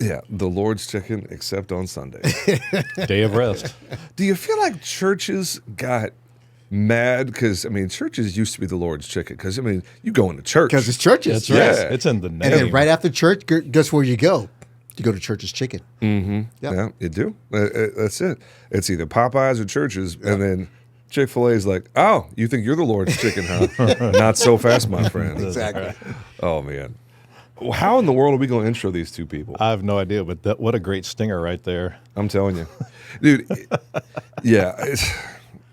Yeah, the Lord's chicken, except on Sunday. Day of rest. Do you feel like churches got mad? Because, I mean, churches used to be the Lord's chicken. Because, I mean, you go into church. Because it's churches. That's right. Yeah. It's in the name. And then right after church, guess where you go? You go to Church's Chicken. Mm-hmm. Yep. Yeah, you do. That's it. It's either Popeyes or Churches. And then Chick-fil-A is like, oh, you think you're the Lord's chicken, huh? Not so fast, my friend. Exactly. Oh, man. Well, how in the world are we going to intro these two people? I have no idea, but what a great stinger right there. I'm telling you. Dude, yeah.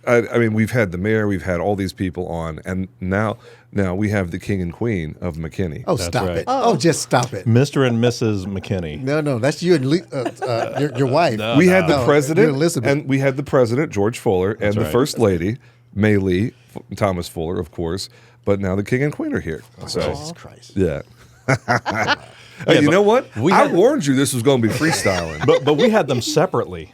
I mean, we've had the mayor, we've had all these people on, and now we have the king and queen of McKinney. Oh, That's stop right. it. Oh, just stop it. Mr. and Mrs. McKinney. No, that's you and your wife. We had the No, president, you're Elizabeth. and we had the president, George Fuller, and the right. first lady, May Lee, Thomas Fuller, of course, but now the king and queen are here. So, Jesus Christ. yeah. You know what? I had- warned you this was going to be freestyling. But we had them separately.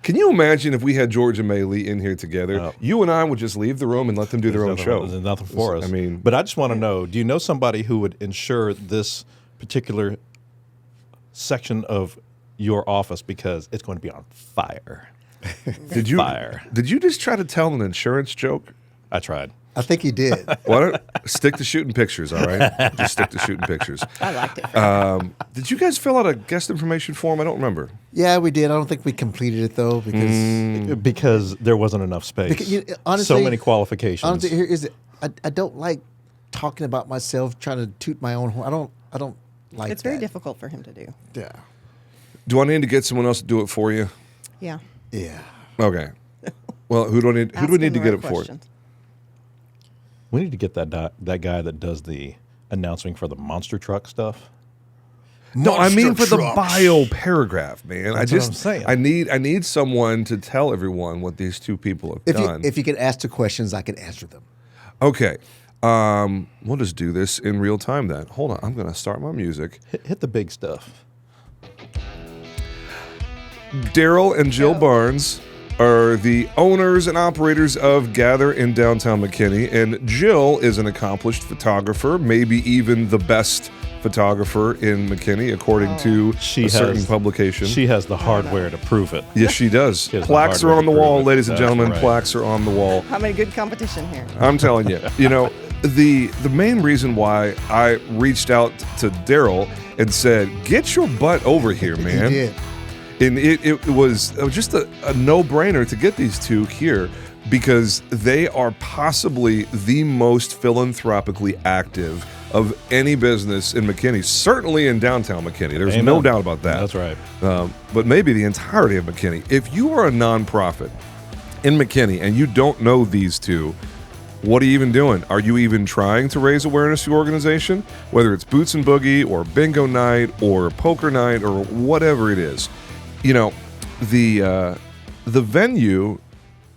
Can you imagine if we had George and May Lee in here together? You and I would just leave the room and let them do their own show. There's nothing for us. I mean, but I just want to know, do you know somebody who would ensure this particular section of your office because it's going to be on fire? did you just try to tell an insurance joke? I tried. I think he did. Why don't stick to shooting pictures, all right? Just stick to shooting pictures. I liked it. Did you guys fill out a guest information form? I don't remember. Yeah, we did. I don't think we completed it, though, Because there wasn't enough space. Because, honestly, so many qualifications. Honestly, here is it. I don't like talking about myself, trying to toot my own horn. I don't like It's very difficult for him to do. Yeah. Do I need to get someone else to do it for you? Yeah. Yeah. Okay. Well, who do we need Asking to the get right it for? questions. We need to get that guy that does the announcing for the monster truck stuff. No, I mean for the trucks. bio paragraph, man. That's what I'm saying. I need someone to tell everyone what these two people have done. If you can ask the questions, I can answer them. Okay. We'll just do this in real time then. Hold on. I'm going to start my music. Hit the big stuff. Darrell and Jill Barnes are the owners and operators of Gather in downtown McKinney, and Jill is an accomplished photographer, maybe even the best photographer in McKinney, according to a certain publication. She has the hardware to prove it. Yes, she does. She has the Plaques are hardware on the to prove wall, it. ladies and That's gentlemen. right. Plaques are on the wall. I'm in a good competition here. I'm telling you, the main reason why I reached out to Darrell and said, "Get your butt over here, man." He did. And it was just a no-brainer to get these two here because they are possibly the most philanthropically active of any business in McKinney, certainly in downtown McKinney. There's no doubt about that. That's right. But maybe the entirety of McKinney. If you are a nonprofit in McKinney and you don't know these two, what are you even doing? Are you even trying to raise awareness to your organization? Whether it's Boots and Boogie or Bingo Night or Poker Night or whatever it is. The venue,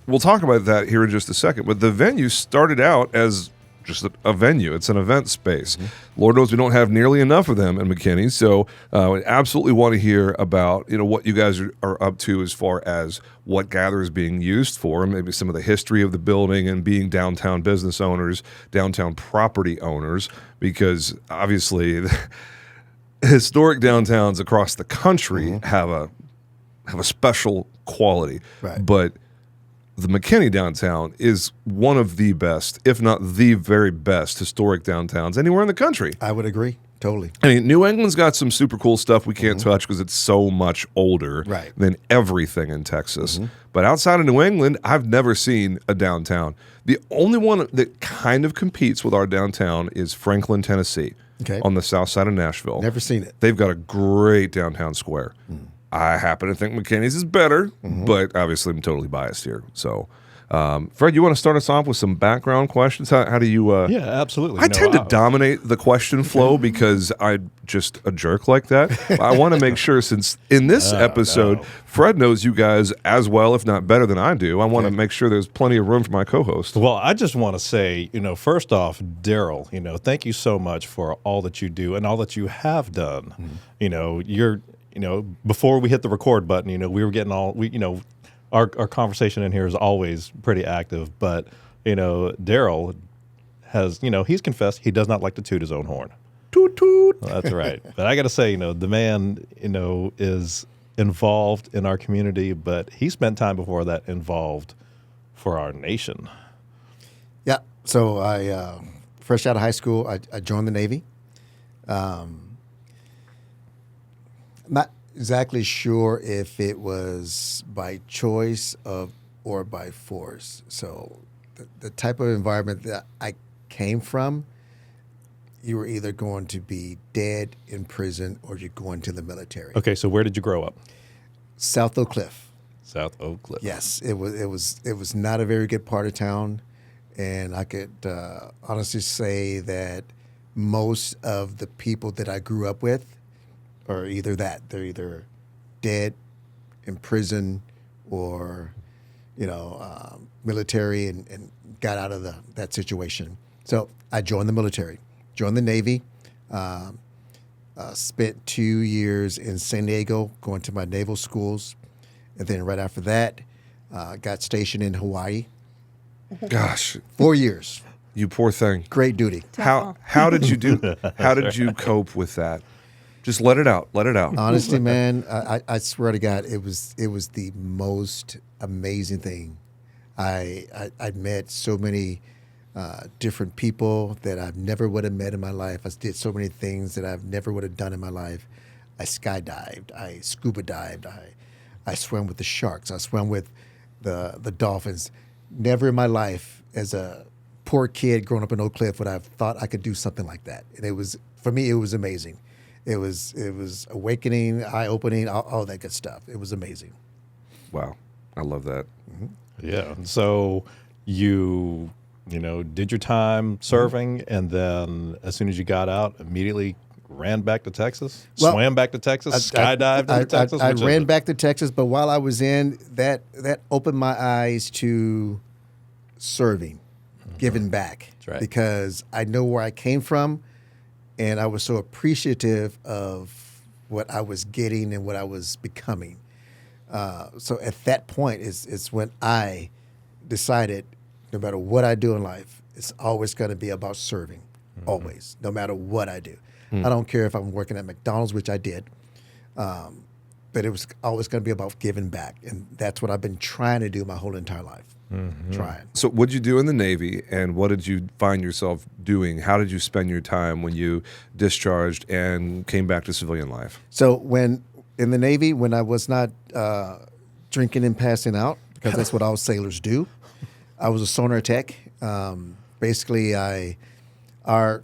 we'll talk about that here in just a second, but the venue started out as just a venue. It's an event space. Mm-hmm. Lord knows we don't have nearly enough of them in McKinney, so I absolutely want to hear about what you guys are up to as far as what Gather is being used for, maybe some of the history of the building and being downtown business owners, downtown property owners, because obviously historic downtowns across the country have a special quality, Right. But the McKinney downtown is one of the best, if not the very best, historic downtowns anywhere in the country. I would agree. Totally. I mean, New England's got some super cool stuff we can't touch because it's so much older Right. than everything in Texas. But outside of New England, I've never seen a downtown. The only one that kind of competes with our downtown is Franklin, Tennessee, Okay. on the south side of Nashville. Never seen it. They've got a great downtown square. I happen to think McKinney's is better, but obviously I'm totally biased here. So, Fred, you want to start us off with some background questions? How do you... Yeah, absolutely. I tend to dominate the question flow because I'm just a jerk like that. I want to make sure, since in this episode, Fred knows you guys as well, if not better than I do. I want to make sure there's plenty of room for my co-host. Well, I just want to say, first off, Darrell, thank you so much for all that you do and all that you have done. You're... before we hit the record button, we were getting our conversation in here is always pretty active, but, Darrell has, he's confessed he does not like to toot his own horn. Toot. Toot toot. Well, that's right. But I got to say, the man, is involved in our community, but he spent time before that involved for our nation. Yeah. So I, fresh out of high school, I joined the Navy. Not exactly sure if it was by choice or by force. So the type of environment that I came from, you were either going to be dead in prison or you're going to the military. Okay, so where did you grow up? South Oak Cliff. South Oak Cliff. Yes, it was not a very good part of town, and I could honestly say that most of the people that I grew up with are either they're either dead, in prison, or military, and got out of that situation. So I joined the military, joined the Navy. Spent 2 years in San Diego going to my naval schools. And then right after that, got stationed in Hawaii. Gosh, 4 years. you poor thing. Great duty. How did you do? How did you cope with that? Just let it out. Let it out. Honestly, man, I swear to God, it was the most amazing thing. I met so many different people that I've never would have met in my life. I did so many things that I've never would have done in my life. I skydived. I scuba dived. I swam with the sharks. I swam with the dolphins. Never in my life, as a poor kid growing up in Oak Cliff, would I have thought I could do something like that. And it was, for me, it was amazing. It was awakening, eye-opening, all that good stuff. It was amazing. Wow, I love that. Yeah. So you did your time serving, and then as soon as you got out, immediately ran back to Texas, Well, swam back to Texas, skydived into Texas. I Which is ran it? back to Texas, but while I was in, that opened my eyes to serving, giving back. That's right. Because I know where I came from, and I was so appreciative of what I was getting and what I was becoming. So at that point is when I decided, no matter what I do in life, it's always going to be about serving, always, no matter what I do. I don't care if I'm working at McDonald's, which I did, but it was always going to be about giving back. And that's what I've been trying to do my whole entire life, trying. So what did you do in the Navy, and what did you find yourself doing? How did you spend your time when you discharged and came back to civilian life? So when in the Navy, when I was not drinking and passing out, because that's what all sailors do, I was a sonar tech. Basically, our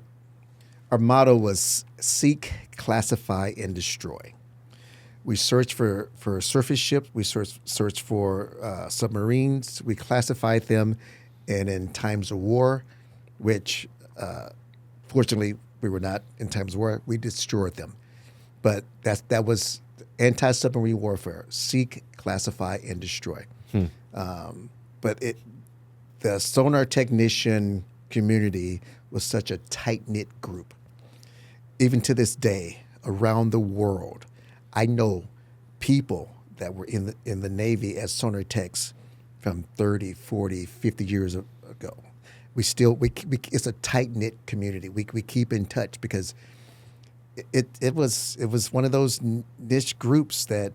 motto was seek, classify, and destroy. We searched for surface ships. We searched for submarines. We classified them, and in times of war, which fortunately we were not in times of war, we destroyed them. But that was anti-submarine warfare: seek, classify, and destroy. But the sonar technician community was such a tight-knit group. Even to this day, around the world, I know people that were in the Navy as sonar techs from 30, 40, 50 years ago. We it's a tight-knit community. We keep in touch because it was one of those niche groups that,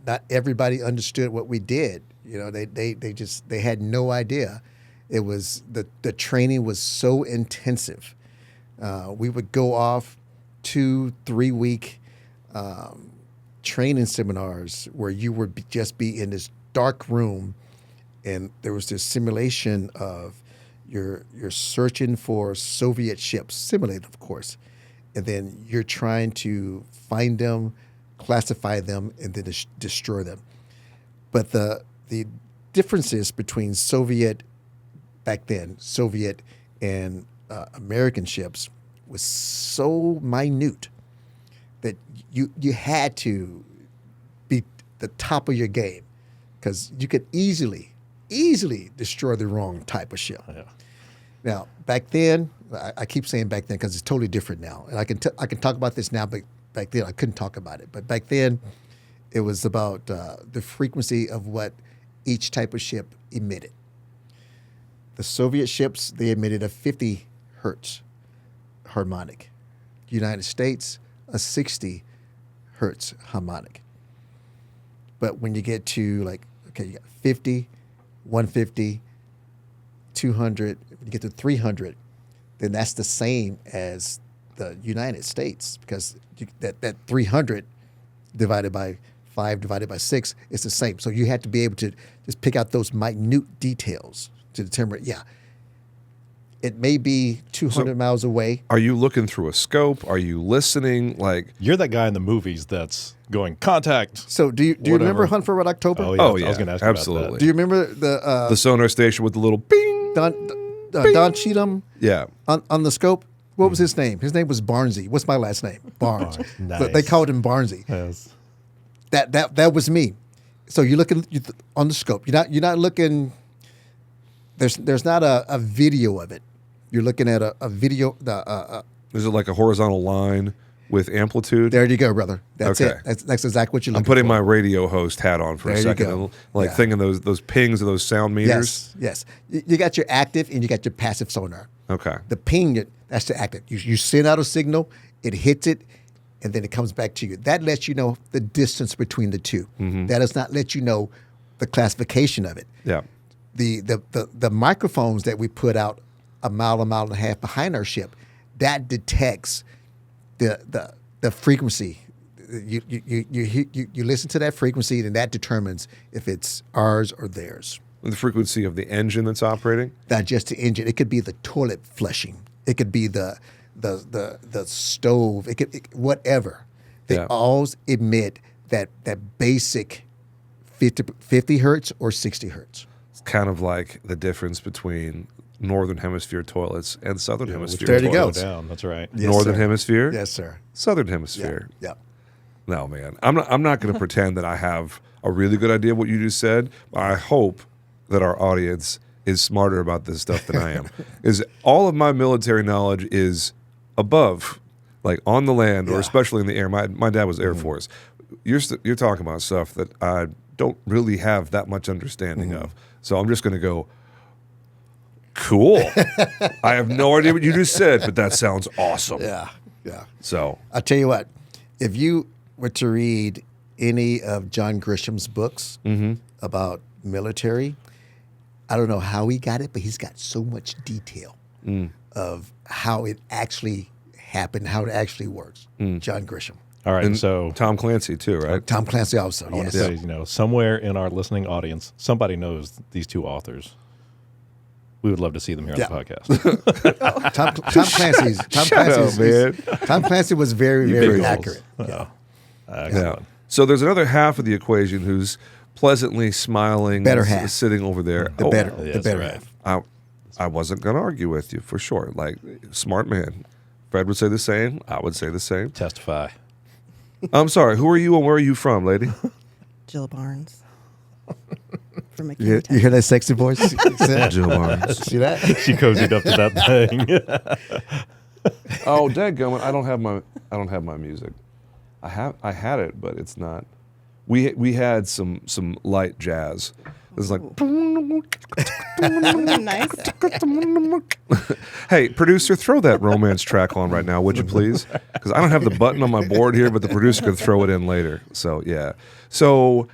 not everybody understood what we did. They had no idea. It was the training was so intensive. We would go off 2-3 week training seminars where you would just be in this dark room, and there was this simulation of you're searching for Soviet ships, simulated of course, and then you're trying to find them, classify them, and then destroy them. But the differences between Soviet and American ships was so minute that you had to be the top of your game, because you could easily destroy the wrong type of ship. Yeah. Now, back then, I keep saying back then because it's totally different now, and I can talk about this now, but back then I couldn't talk about it. But back then, it was about the frequency of what each type of ship emitted. The Soviet ships, they emitted a 50 hertz harmonic. United States, a 60 hertz harmonic. But when you get to like, okay, you got 50, 150, 200, when you get to 300, then that's the same as the United States, because that 300 divided by 5 divided by 6 is the same. So you have to be able to just pick out those minute details to determine, it may be 200 miles away. Are you looking through a scope? Are you listening? Like, You're that guy in the movies that's going contact. So do you remember Hunt for Red October? Oh, yeah. oh yeah, I was going to ask you absolutely. about Do you remember the sonar station with the little bing. Don Cheadle Yeah. on the scope? What was his name? His name was Barnesy. What's my last name? Barnes. Nice. But they called him Barnesy. Yes. That was me. So you're looking on the scope. You're not looking. There's not a video of it. You're looking at a video. Is it like a horizontal line with amplitude? There you go, brother. That's Okay. it. That's exactly what you're looking I'm putting for. my radio host hat on for There a you second. go. Like Yeah. thinking those pings of those sound meters. Yes. You got your active and you got your passive sonar. Okay. The ping, that's the active. You send out a signal, it hits it, and then it comes back to you. That lets you know the distance between the two. That does not let you know the classification of it. Yeah. The microphones that we put out a mile and a half behind our ship, that detects the frequency. You listen to that frequency, and that determines if it's ours or theirs. The frequency of the engine that's operating. Not just the engine. It could be the toilet flushing. It could be the stove. It could whatever. They Yeah. all emit that basic 50 hertz or 60 hertz. It's kind of like the difference between northern hemisphere toilets and southern hemisphere There you toilets. go. Down. That's right. Yes, Northern sir. hemisphere, Yes, sir. southern hemisphere. Yeah. No, man. I'm not going to pretend that I have a really good idea of what you just said. But I hope that our audience is smarter about this stuff than I am. Is all of my military knowledge is above, like on the land or Yeah. especially in the air. My dad was Air Force. You're talking about stuff that I don't really have that much understanding of. So I'm just going to go, cool. I have no idea what you just said, but that sounds awesome. Yeah. So I'll tell you what, if you were to read any of John Grisham's books about military, I don't know how he got it, but he's got so much detail of how it actually happened, how it actually works. John Grisham. All right. and So Tom Clancy too, right? Tom Clancy also, I want yes. to say, somewhere in our listening audience, somebody knows these two authors. We would love to see them here on Yeah. the podcast. Tom Clancy was very, very Big accurate. holes. Yeah. Excellent. Yeah. So there's another half of the equation who's pleasantly smiling, Better half. sitting over there. The better yes, right. half. I wasn't going to argue with you for sure. Like, smart man. Fred would say the same. I would say the same. Testify. I'm sorry. Who are you and where are you from, lady? Jill Barnes. From McKinney. You hear that sexy voice? Jill Barnes. See that? She cozied up to that thing. Oh, dadgummit! I don't have my music. I had it, but it's not. We had some light jazz. It was like. Nice. Hey, producer, throw that romance track on right now, would you please? Because I don't have the button on my board here, but the producer can throw it in later. So yeah. So,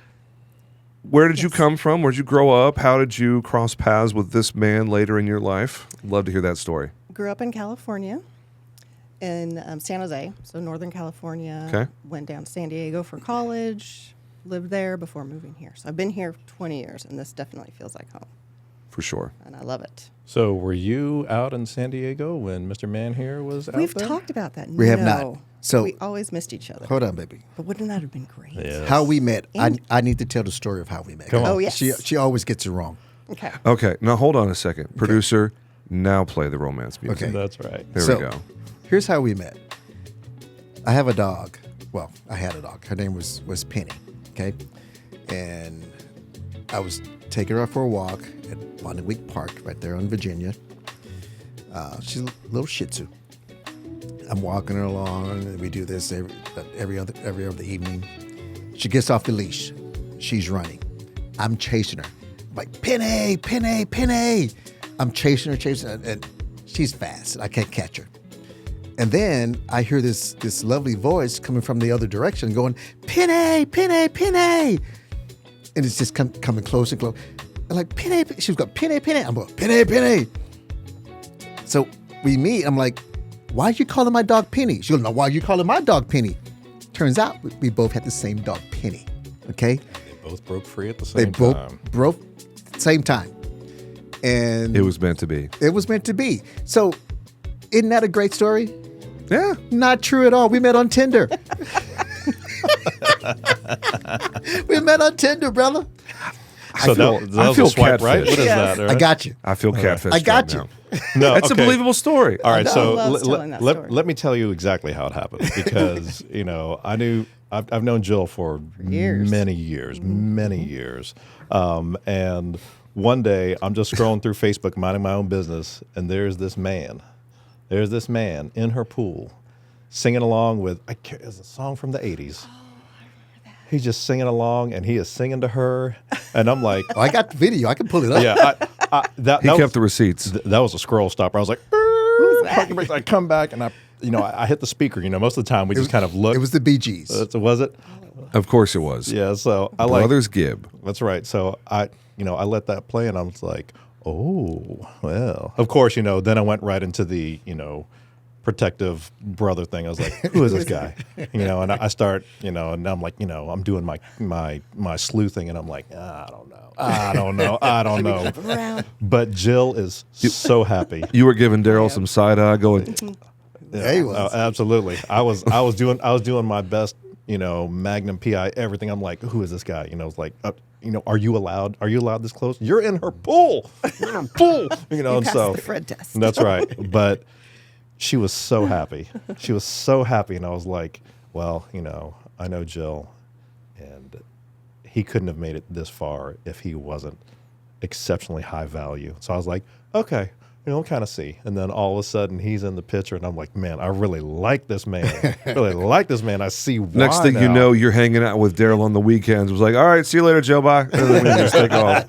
where did you come from? Where did you grow up? How did you cross paths with this man later in your life? Love to hear that story. Grew up in California, in San Jose, so Northern California. Okay. Went down to San Diego for college. Lived there before moving here. So I've been here 20 years, and this definitely feels like home, For sure. and I love it. So, were you out in San Diego when Mr. Man here was out We've there? talked about that. We have not. So- we always missed each other. Hold on, baby. But wouldn't that have been great? Yeah. How we met. And- I need to tell the story of how we met. Come on. Oh, yes. She always gets it wrong. Okay. Okay, now hold on a second. Producer, now play the romance music. Okay. That's right. There So, we go. Here's how we met. I have a dog. Well, I had a dog. Her name was Penny. Okay. And I was taking her out for a walk at Bonneweek Park right there on Virginia. She's a little Shih Tzu. I'm walking her along, and we do this every other evening. She gets off the leash. She's running. I'm chasing her. I'm like, Penny, Penny, Penny. I'm chasing her, and she's fast. I can't catch her. And then I hear this lovely voice coming from the other direction going, Penny, Penny, Penny. And it's just coming close and close. I'm like, Penny, she was going, Penny, Penny. I'm going, Penny, Penny. So we meet. I'm like, why are you calling my dog Penny? She goes, no, why are you calling my dog Penny? Turns out we both had the same dog, Penny. Okay? They both broke free at the same time. They both broke same time. And It was meant to be. it was meant to be. So isn't that a great story? Yeah. Not true at all. We met on Tinder. We met on Tinder, brother. So feel- that I was feel a swipe, right? catfish. What is Yes. that? I got you. I feel catfish. I got right you. now. No, It's okay. a believable story. All right, I so love telling that story. let me tell you exactly how it happened because I've known Jill for years. many years, and one day I'm just scrolling through Facebook, minding my own business, and there's this man in her pool, singing along with it's a song from the '80s. He's just singing along, and he is singing to her, and I'm like, Oh, I got the video. I can pull it up. yeah, that He was- kept the receipts. that was a scroll stopper. I was like, that? I come back and I hit the speaker. Most of the time we just kind of look. It was the Bee Gees. Was it? Of course it was. Yeah. So I like. Brothers Gibb. That's right. So I let that play, and I was like, oh well. Of course, Then I went right into the protective brother thing. I was like, who is this guy? And I start, and I'm like, I'm doing my sleuthing, and I'm like, I don't know. Around. But Jill is so happy. You were giving Darrell some side eye going, Yeah, he was. Oh, absolutely. I was doing my best, Magnum PI, everything. I'm like, who is this guy? It's like, are you allowed this close? You're in her pool. You're in her pool. You And passed so the Fred test. that's right. But she was so happy. She was so happy, and I was like, well, I know Jill, and he couldn't have made it this far if he wasn't exceptionally high value. So I was like, okay. We'll kind of see. And then all of a sudden, he's in the picture, and I'm like, man, I really like this man. I see why next thing you now. know, you're hanging out with Darrell on the weekends. It was like, all right, see you later, Joe. Bye. And then we just take off.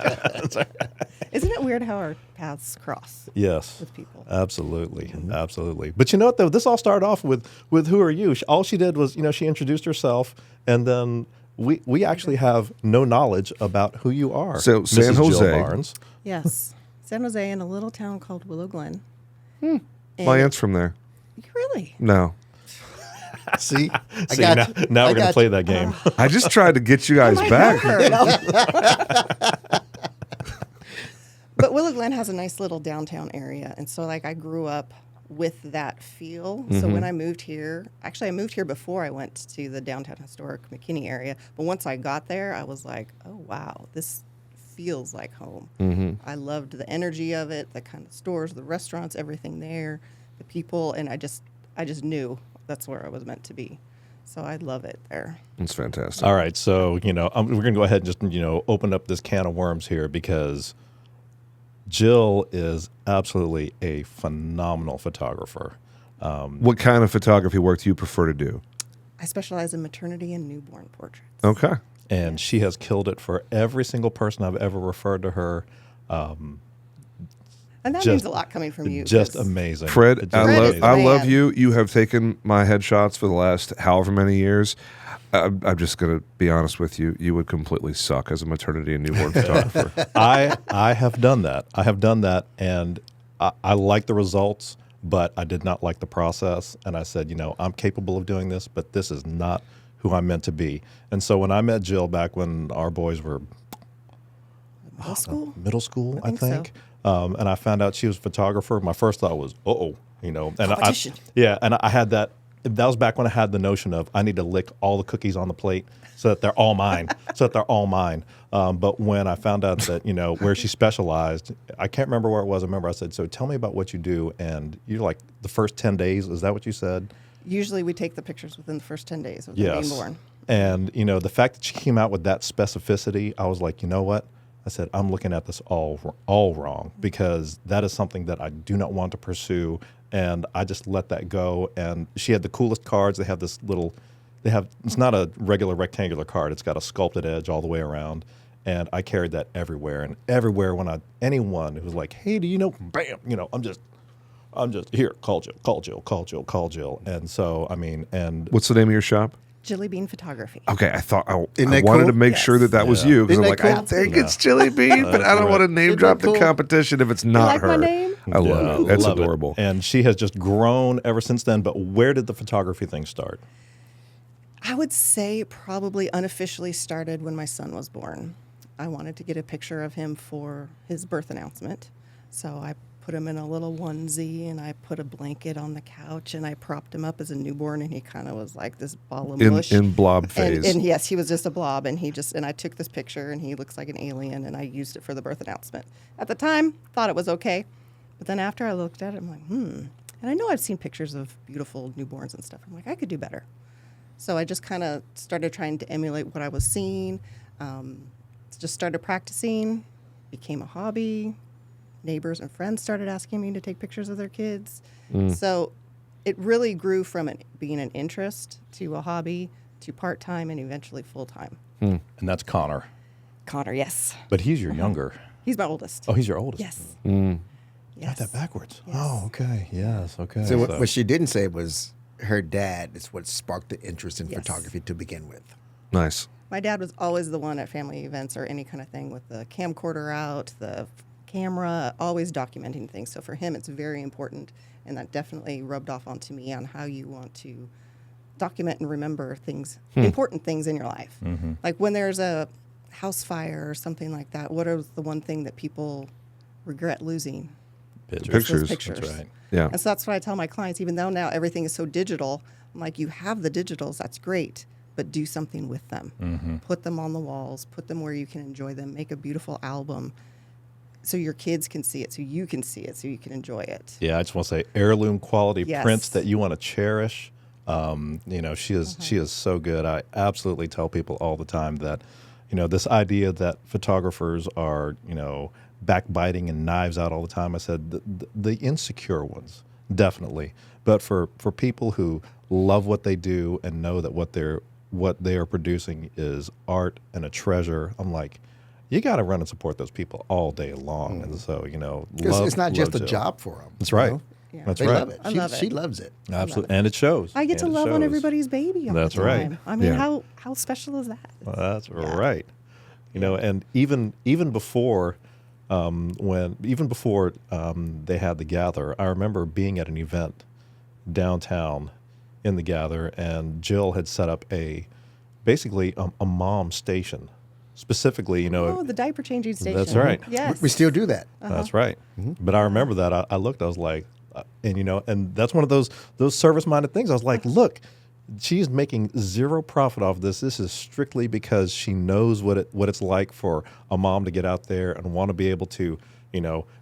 Isn't it weird how our paths cross Yes. with people? Absolutely. Absolutely. But you know what, though? This all started off with who are you? All she did was, she introduced herself, and then we actually have no knowledge about who you are. So, San Mrs. Jose. Jill Barnes. Yes. San Jose in a little town called Willow Glen. My And- aunt's from there. Really? No. See, I See, got now, you. now I we're going got to play you. that game. I just tried to get you guys back. But Willow Glen has a nice little downtown area. And so, I grew up with that feel. So when I moved here, actually, I moved here before I went to the downtown historic McKinney area. But once I got there, I was like, oh, wow, this feels like home. I loved the energy of it, the kind of stores, the restaurants, everything there, the people. And I just knew that's where I was meant to be. So I love it there. It's fantastic. All right. So, we're going to go ahead and just, open up this can of worms here because Jill is absolutely a phenomenal photographer. What kind of photography work do you prefer to do? I specialize in maternity and newborn portraits. Okay. And she has killed it for every single person I've ever referred to her. And that Just- means a lot coming from you. Just 'cause amazing. Fred, Just I Fred love is the I love man. you. You have taken my headshots for the last however many years. I'm just going to be honest with you. You would completely suck as a maternity and newborn photographer. I have done that. And I like the results, but I did not like the process. And I said, I'm capable of doing this, but this is not who I'm meant to be. And so when I met Jill back when our boys were middle school, I think so. think. And I found out she was a photographer. My first thought was, and Competition. and I had that. That was back when I had the notion of I need to lick all the cookies on the plate so that they're all mine. But when I found out that where she specialized, I can't remember where it was. I remember I said, "So tell me about what you do." And you're like, the first 10 days. Is that what you said? Usually we take the pictures within the first 10 days of them being born. And, the fact that she came out with that specificity, I was like, you know what? I said, I'm looking at this all wrong because that is something that I do not want to pursue. And I just let that go. And she had the coolest cards. They have it's not a regular rectangular card. It's got a sculpted edge all the way around. And I carried that everywhere. And everywhere anyone who was like, hey, do you know, bam, I'm just I'm just here. Call Jill. And so, I mean, and What's the name of your shop? Jilly Bean Photography. Okay, I thought I that wanted cool? to make sure that was you because Isn't I'm that like, I cool? think it's Chili Bean, but I don't want to name Isn't drop that cool? the competition if it's not like her. my name? I love it. That's love it. adorable. And she has just grown ever since then. But where did the photography thing start? I would say probably unofficially started when my son was born. I wanted to get a picture of him for his birth announcement. So I put him in a little onesie and I put a blanket on the couch and I propped him up as a newborn and he kind of was like this ball of mush. In blob phase. And yes, he was just a blob and I took this picture and he looks like an alien and I used it for the birth announcement. At the time, thought it was okay. But then after I looked at it, I'm like, And I know I've seen pictures of beautiful newborns and stuff. I'm like, I could do better. So I just kind of started trying to emulate what I was seeing. Just started practicing, became a hobby. Neighbors and friends started asking me to take pictures of their kids. So it really grew from it being an interest to a hobby to part-time and eventually full-time. And that's Connor. Connor, yes. But he's your younger. He's my oldest. Oh, he's your oldest. Yes. Got Yes. that backwards. Yes. Oh, okay. Yes, okay. So what she didn't say was her dad is what sparked the interest in Yes. photography to begin with. Nice. My dad was always the one at family events or any kind of thing with the camcorder out, the camera, always documenting things. So for him, it's very important. And that definitely rubbed off onto me on how you want to document and remember things, important things in your life. Like when there's a house fire or something like that, what is the one thing that people regret losing? Pictures. Pictures. That's right. Yeah. And so that's what I tell my clients, even though now everything is so digital, I'm like, you have the digitals, that's great, but do something with them. Put them on the walls, put them where you can enjoy them, make a beautiful album so your kids can see it, so you can see it, so you can enjoy it. Yeah, I just want to say heirloom quality Yes. prints that you want to cherish. She is so good. I absolutely tell people all the time that, this idea that photographers are, backbiting and knives out all the time. I said the insecure ones, definitely. But for people who love what they do and know that what they are producing is art and a treasure, I'm like, you got to run and support those people all day long. And so, Because it's not just a Jill. job for them. That's right. Yeah. That's They right. love it. I love it. She loves it. Absolutely. And it shows. I get to And it love on shows. everybody's baby all That's the right. time. I mean, Yeah. how special is that? Well, that's right. And even before they had the Gather, I remember being at an event downtown in the Gather, and Jill had set up basically a mom station, specifically. Oh, the diaper changing station. That's right. Yes. We still do that. That's right. But I remember that I looked, I was like, and that's one of those service-minded things. I was like, look, she's making zero profit off this. This is strictly because she knows what it's like for a mom to get out there and want to be able to,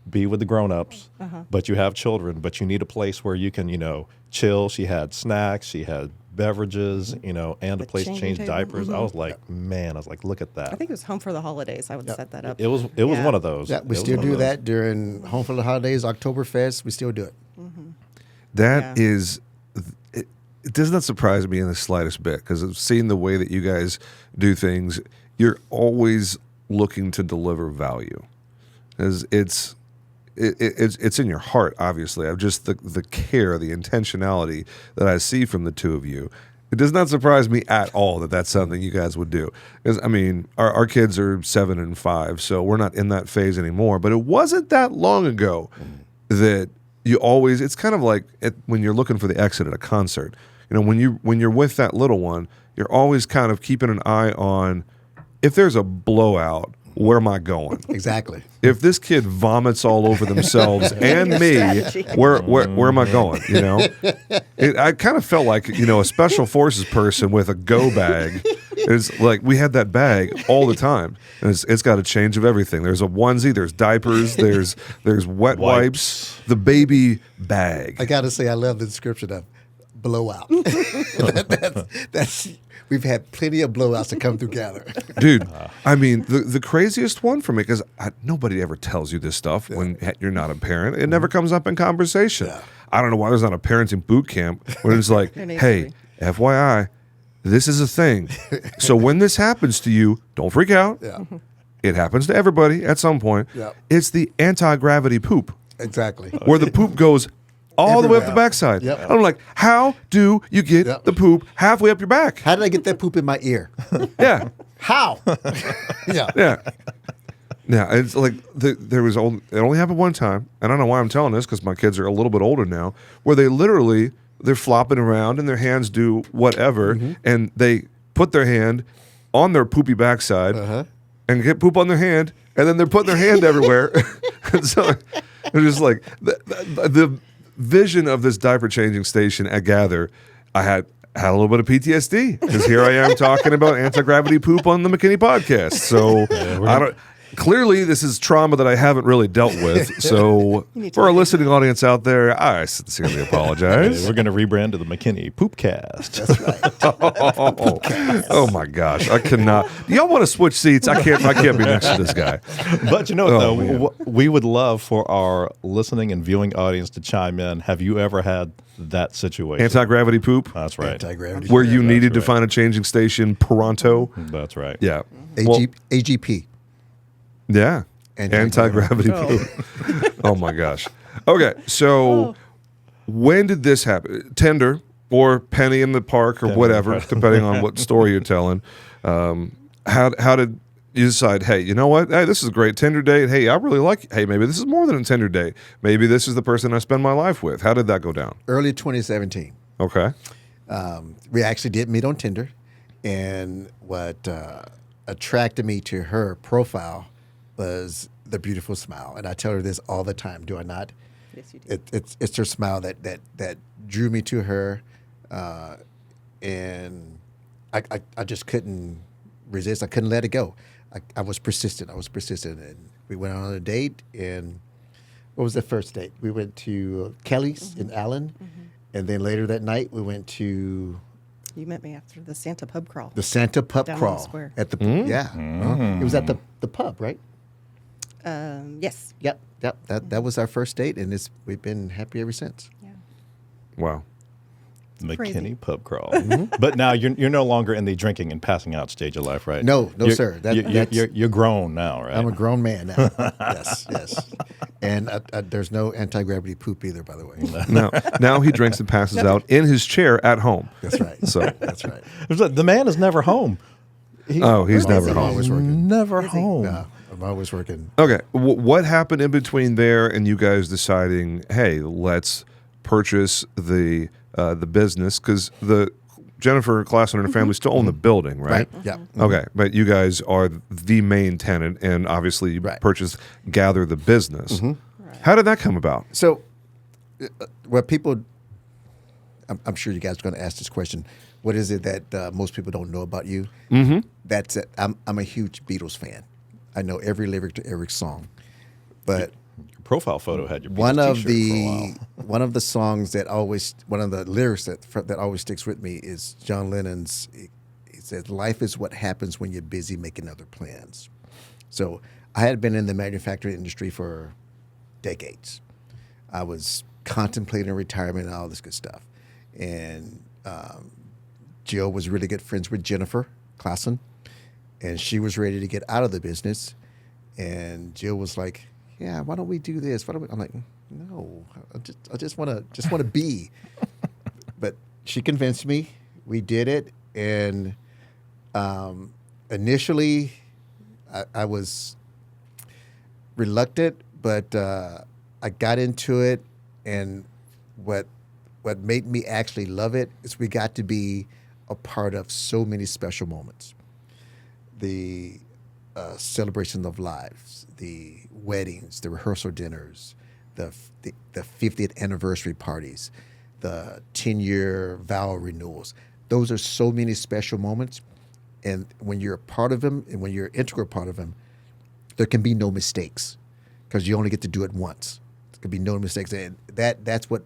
be with the grown-ups, but you have children, but you need a place where you can, chill. She had snacks, she had beverages, and a place to changing change table. diapers. I was like, look at that. I think it was Home for the Holidays. I would set that up. It was Yeah. one of those. Yeah, we It was still one of do those. that during Home for the Holidays, Oktoberfest. We still do it. That Yeah. is, it does not surprise me in the slightest bit because seeing the way that you guys do things, you're always looking to deliver value. As it's in your heart, obviously. I've just the care, the intentionality that I see from the two of you. It does not surprise me at all that that's something you guys would do. Because I mean, our kids are 7 and 5, so we're not in that phase anymore. But it wasn't that long ago that you always. It's kind of like when you're looking for the exit at a concert. When you're with that little one, you're always kind of keeping an eye on if there's a blowout. Where am I going? Exactly. If this kid vomits all over themselves and me, Strategy. where am I going? I kind of felt like a special forces person with a go bag. It's like we had that bag all the time, and it's got a change of everything. There's a onesie, there's diapers, there's wet wipes, the baby bag. I got to say, I love the description of blowout. That's we've had plenty of blowouts that come through Gather. Dude, I mean, the craziest one for me, because nobody ever tells you this stuff when you're not a parent. It never comes up in conversation. I don't know why there's not a parenting boot camp when it's like, There needs to hey, be. FYI, this is a thing. So when this happens to you, don't freak out. Yeah, It happens to everybody at some point. Yeah. It's the anti-gravity poop, exactly. where the poop goes all the way up the Everywhere. backside. Yep. I'm like, how do you get Yep. the poop halfway up your back? How did I get that poop in my ear? Yeah. How? Yeah. Yeah. Yeah, it's like it only happened one time, and I don't know why I'm telling this because my kids are a little bit older now, where they're flopping around and their hands do whatever, and they put their hand on their poopy backside and get poop on their hand, and then they're putting their hand everywhere. And so they're just like the vision of this diaper changing station at Gather. I had a little bit of PTSD because here I am talking about anti-gravity poop on the McKinney podcast. So I don't. Clearly, this is trauma that I haven't really dealt with. So, for our listening audience out there, I sincerely apologize. We're going to rebrand to the McKinney Poopcast. That's right. Oh my gosh, I cannot. Do y'all want to switch seats? I can't be next to this guy. But you know what, Oh, though? man. We would love for our listening and viewing audience to chime in. Have you ever had that situation? Anti-gravity poop, That's right. Anti-gravity. where you needed to right. find a changing station pronto. That's right. Yeah. Well, AGP. yeah. Anti-gravity. Anti-gravity poop. Oh my gosh. Okay, so when did this happen? Tender or Penny in the park or whatever, depending on what story you're telling. How did you decide, hey, you know what? Hey, this is a great Tinder date. Hey, I really like, hey, maybe this is more than a Tinder date. Maybe this is the person I spend my life with. How did that go down? Early 2017. Okay. We actually did meet on Tinder, and what attracted me to her profile was the beautiful smile. And I tell her this all the time, do I not? Yes, you do. It's her smile that drew me to her, and I just couldn't resist. I couldn't let it go. I was persistent. And we went on a date. And what was the first date? We went to Kelly's in Allen, and then later that night we went to You met me after the Santa pub crawl. the Santa Pub Down on the Crawl square. at the It was at the pub, right? Yes. Yep. That was our first date, and we've been happy ever since. Yeah. Wow. McKinney crazy. Pub Crawl. But now you're no longer in the drinking and passing out stage of life, right? No, You're- sir. You're grown now, right? I'm a grown man now. Yes. And there's no anti-gravity poop either, by the way. Now he drinks and passes out in his chair at home. That's right. So That's right. It's like, the man is never home. he's We're never busy. I'm home. always working. Never Busy. home. No, I'm always working. Okay, what happened in between there and you guys deciding, hey, let's purchase the business? Because the Jennifer Klassen and her family still own the building, right? Yeah. Okay, but you guys are the main tenant, and obviously you Right. purchased Gather the business. How did that come about? So, what people, I'm sure you guys are going to ask this question. What is it that most people don't know about you? That's it. I'm a huge Beatles fan. I know every lyric to every song, but Your profile photo had your one Beatles of t-shirt for a while. one of the songs that always, one of the lyrics that always sticks with me is John Lennon's. He says, "Life is what happens when you're busy making other plans." So I had been in the manufacturing industry for decades. I was contemplating retirement and all this good stuff, and Jill was really good friends with Jennifer Klassen, and she was ready to get out of the business. And Jill was like, "Yeah, why don't we do this? Why don't we?" I'm like, "No, I just want to be." But she convinced me. We did it, and initially, I was reluctant, but I got into it, and what made me actually love it is we got to be a part of so many special moments. The celebration of lives, the weddings, the rehearsal dinners, the 50th anniversary parties, the 10-year vow renewals. Those are so many special moments, and when you're a part of them and when you're an integral part of them, there can be no mistakes because you only get to do it once. There could be no mistakes, and that's what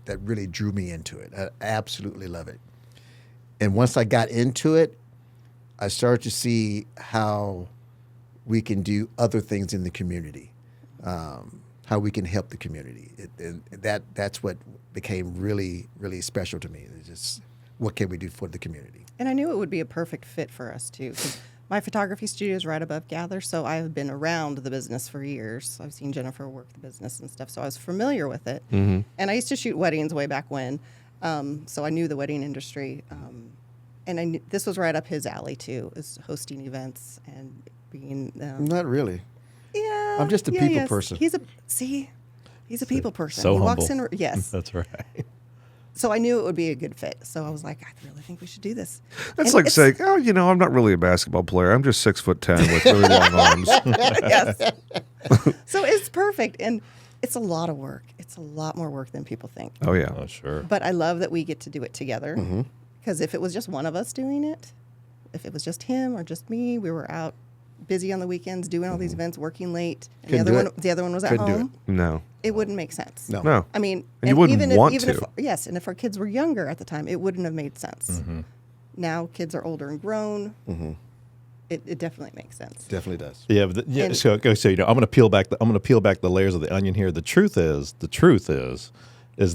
really drew me into it. I absolutely love it. And once I got into it, I started to see how we can do other things in the community, how we can help the community. And that's what became really, really special to me. It's just, what can we do for the community? And I knew it would be a perfect fit for us too. 'Cause My photography studio is right above Gather, so I've been around the business for years. I've seen Jennifer work the business and stuff, so I was familiar with it. And I used to shoot weddings way back when, so I knew the wedding industry. And I knew, this was right up his alley too, is hosting events and being. Not really. Yeah, I'm just a people person. He's a people person. So he humble. walks in. Yes, That's right. so I knew it would be a good fit. So I was like, I really think we should do this. That's And like it's- saying, oh, I'm not really a basketball player. I'm just 6'10" with really long arms. yes. So it's perfect, and it's a lot of work. It's a lot more work than people think. Oh yeah. Oh, sure. But I love that we get to do it together. Because if it was just one of us doing it, if it was just him or just me, we were out busy on the weekends doing all these events, working late, and Couldn't do it. the other one was at Couldn't do home. No. It wouldn't make sense. No. No. I mean, And you wouldn't want even if to. yes, and if our kids were younger at the time, it wouldn't have made sense. Now kids are older and grown. It definitely makes sense. Definitely does. Yeah, but And- so I'm going to peel back the layers of the onion here. The truth is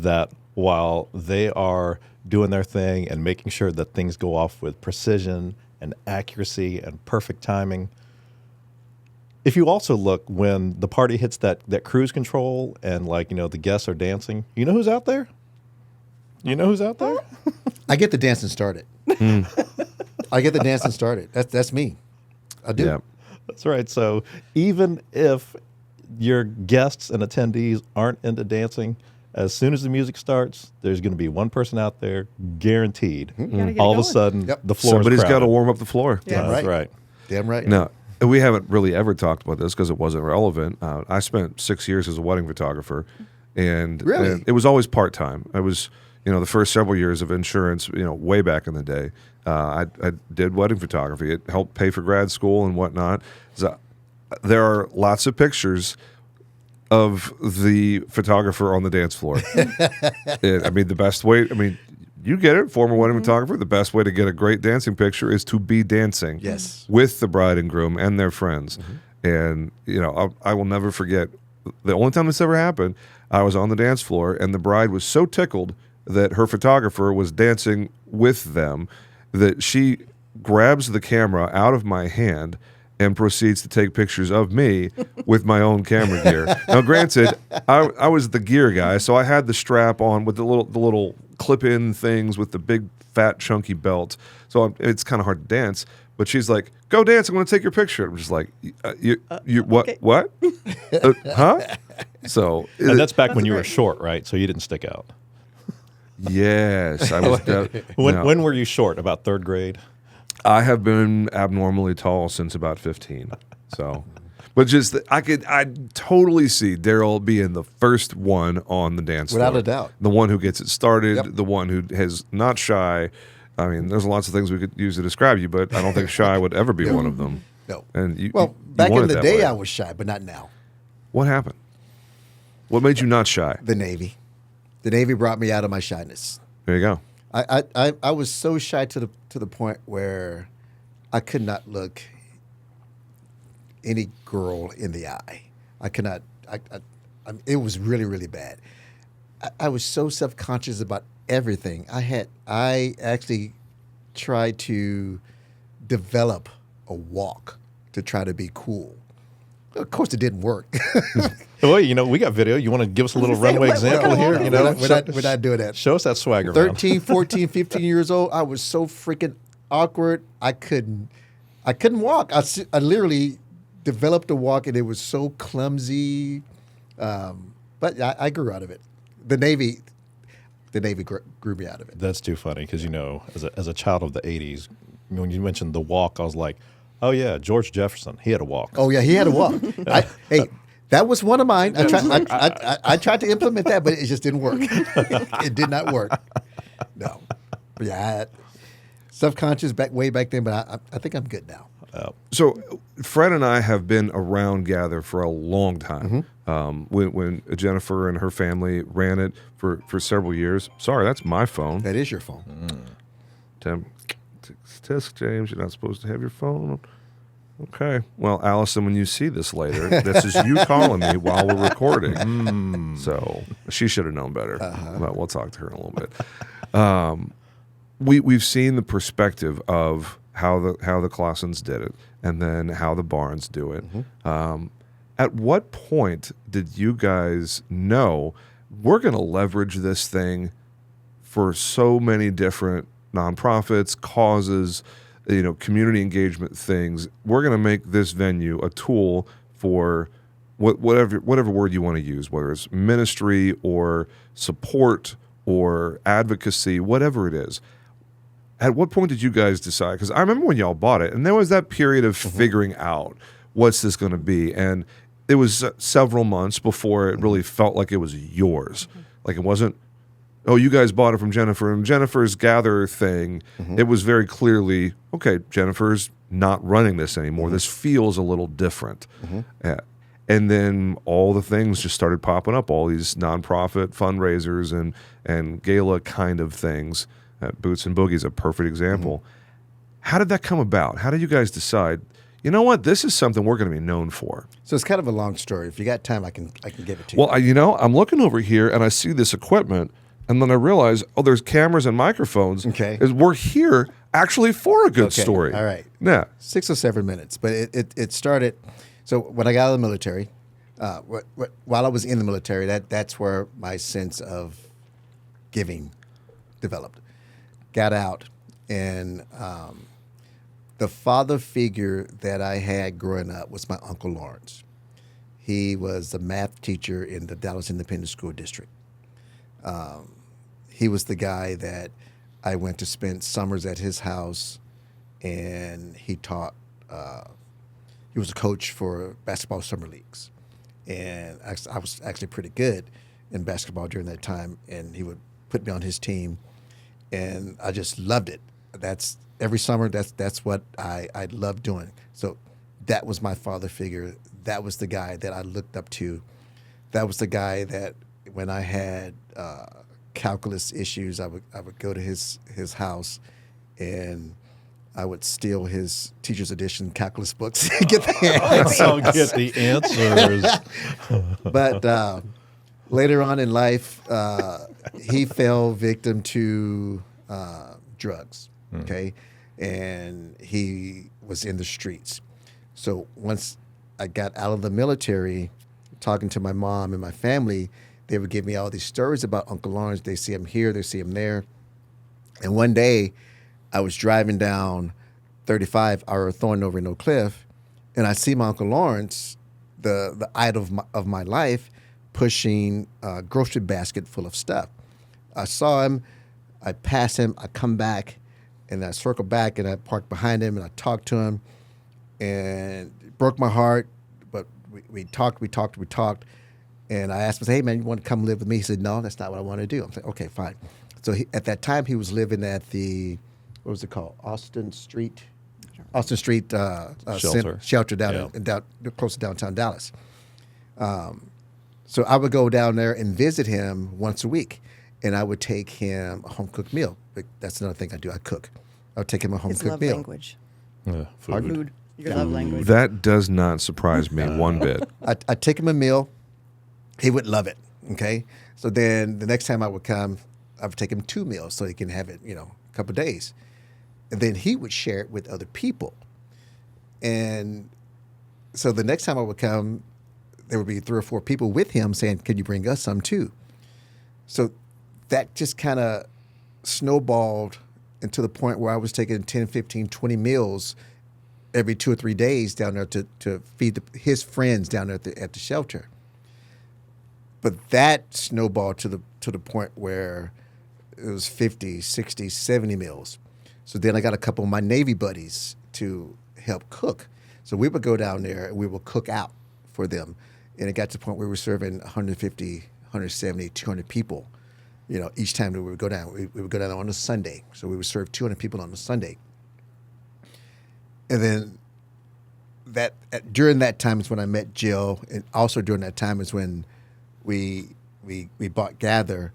that while they are doing their thing and making sure that things go off with precision and accuracy and perfect timing, if you also look when the party hits that cruise control and the guests are dancing, you know who's out there? You know who's out there? I get the dancing started. I get the dancing started. That's me. I do. Yeah. That's right. So even if your guests and attendees aren't into dancing, as soon as the music starts, there's going to be one person out there, guaranteed. gotta get All of a going. sudden, Yep. the floor Somebody's is got to crowded. warm up the floor. Damn That's right. right. Damn right. No, we haven't really ever talked about this because it wasn't relevant. I spent 6 years as a wedding photographer, and Really? and it was always part time. I was, the first several years of insurance, way back in the day. I did wedding photography. It helped pay for grad school and whatnot. So there are lots of pictures of the photographer on the dance floor. The best way. You get it, former wedding photographer. The best way to get a great dancing picture is to be dancing Yes. with the bride and groom and their friends. And, I will never forget the only time this ever happened, I was on the dance floor and the bride was so tickled that her photographer was dancing with them that she grabs the camera out of my hand and proceeds to take pictures of me with my own camera gear. Now, granted, I was the gear guy, so I had the strap on with the little clip-in things with the big, fat, chunky belt. So it's kind of hard to dance. But she's like, "Go dance! I'm going to take your picture." I'm just like, "You what? okay. What? Huh?" So And that's back when That's you were great. short, right? So you didn't stick out. yes, I was. When were you short? About third grade? I have been abnormally tall since about 15. So, but I totally see Darrell being the first one on the dance floor. Without a doubt. The one who gets it started, Yep. the one who is not shy. There's lots of things we could use to describe you, but I don't think shy would ever be one of them. No. And you, Well, you back want in it the that day, way. I was shy, but not now. What happened? What made you not shy? The Navy. The Navy brought me out of my shyness. There you go. I was so shy to the point where I could not look any girl in the eye. I could not. It was really, really bad. I was so self-conscious about everything. I actually tried to develop a walk to try to be cool. Of course, it didn't work. Well, we got video. You want to give us a little runway what kind example of here? walk is We're not doing that. Show us that swagger. man. 13, 14, 15 years old, I was so freaking awkward. I couldn't walk. I literally developed a walk, and it was so clumsy. But I grew out of it. The Navy grew me out of it. That's too funny because as a child of the '80s, when you mentioned the walk, I was like, oh yeah, George Jefferson, he had a walk. Oh yeah, he had a walk. Hey, that was one of mine. I tried to implement that, but it just didn't work. It did not work. No, but yeah, I had self-conscious way back then, but I think I'm good now. So Fred and I have been around Gather for a long time. When Jennifer and her family ran it for several years. Sorry, that's my phone. That is your phone. Test, James. You're not supposed to have your phone. Okay. Well, Allison, when you see this later, this is you calling me while we're recording. So she should have known better. But we'll talk to her in a little bit. We've seen the perspective of how the Clausens did it, and then how the Barnes do it. At what point did you guys know we're going to leverage this thing for so many different nonprofits, causes, community engagement things? We're going to make this venue a tool for whatever word you want to use, whether it's ministry or support or advocacy, whatever it is. At what point did you guys decide? Because I remember when y'all bought it, and there was that period of figuring out what's this going to be, and it was several months before it really felt like it was yours. Like it wasn't, oh, you guys bought it from Jennifer, and Jennifer's Gather thing, it was very clearly, okay, Jennifer's not running this anymore. This feels a little different. And then all the things just started popping up, all these nonprofit fundraisers and gala kind of things. Boots and Boogie is a perfect example. How did that come about? How did you guys decide, you know what, this is something we're going to be known for? So it's kind of a long story. If you got time, I can give it to you. Well, I'm looking over here and I see this equipment, and then I realize, there's cameras and microphones. Okay. We're here actually for a good story. All right. Yeah. 6 or 7 minutes. But it started, so when I got out of the military, while I was in the military, that's where my sense of giving developed. Got out, and the father figure that I had growing up was my Uncle Lawrence. He was a math teacher in the Dallas Independent School District. He was the guy that I went to spend summers at his house, and he taught. He was a coach for basketball summer leagues, and I was actually pretty good in basketball during that time, and he would put me on his team, and I just loved it. That's every summer. That's what I loved doing. So that was my father figure. That was the guy that I looked up to. That was the guy that when I had calculus issues, I would go to his house, and I would steal his teacher's edition calculus books and get the answers. I'll get the answers. But later on in life, he fell victim to drugs, okay? And he was in the streets. So once I got out of the military, talking to my mom and my family, they would give me all these stories about Uncle Lawrence. They see him here, they see him there. And one day, I was driving down 35 out of Thorn over in Oak Cliff, and I see my Uncle Lawrence, the idol of my life, pushing a grocery basket full of stuff. I saw him, I pass him, I come back, and I circle back, and I park behind him, and I talk to him, and it broke my heart, but we talked, and I asked him, hey, man, you want to come live with me? He said, no, that's not what I want to do. I'm like, okay, fine. So at that time, he was living at the, what was it called? Austin Street shelter down close to downtown Dallas. So I would go down there and visit him once a week, and I would take him a home-cooked meal. That's another thing I do. I cook. I would take him a home-cooked meal. Language. Food. Your love language. That does not surprise me one bit. I'd take him a meal. He would love it, okay? So then the next time I would come, I would take him 2 meals so he can have it, a couple of days. And then he would share it with other people. And so the next time I would come, there would be 3 or 4 people with him saying, can you bring us some too? So that just kind of snowballed into the point where I was taking 10, 15, 20 meals every 2 or 3 days down there to feed his friends down there at the shelter. But that snowballed to the point where it was 50, 60, 70 meals. So then I got a couple of my Navy buddies to help cook. So we would go down there and we would cook out for them. And it got to the point where we were serving 150, 170, 200 people, each time that we would go down. We would go down on a Sunday. So we would serve 200 people on a Sunday. And then during that time is when I met Jill. And also during that time is when we bought Gather.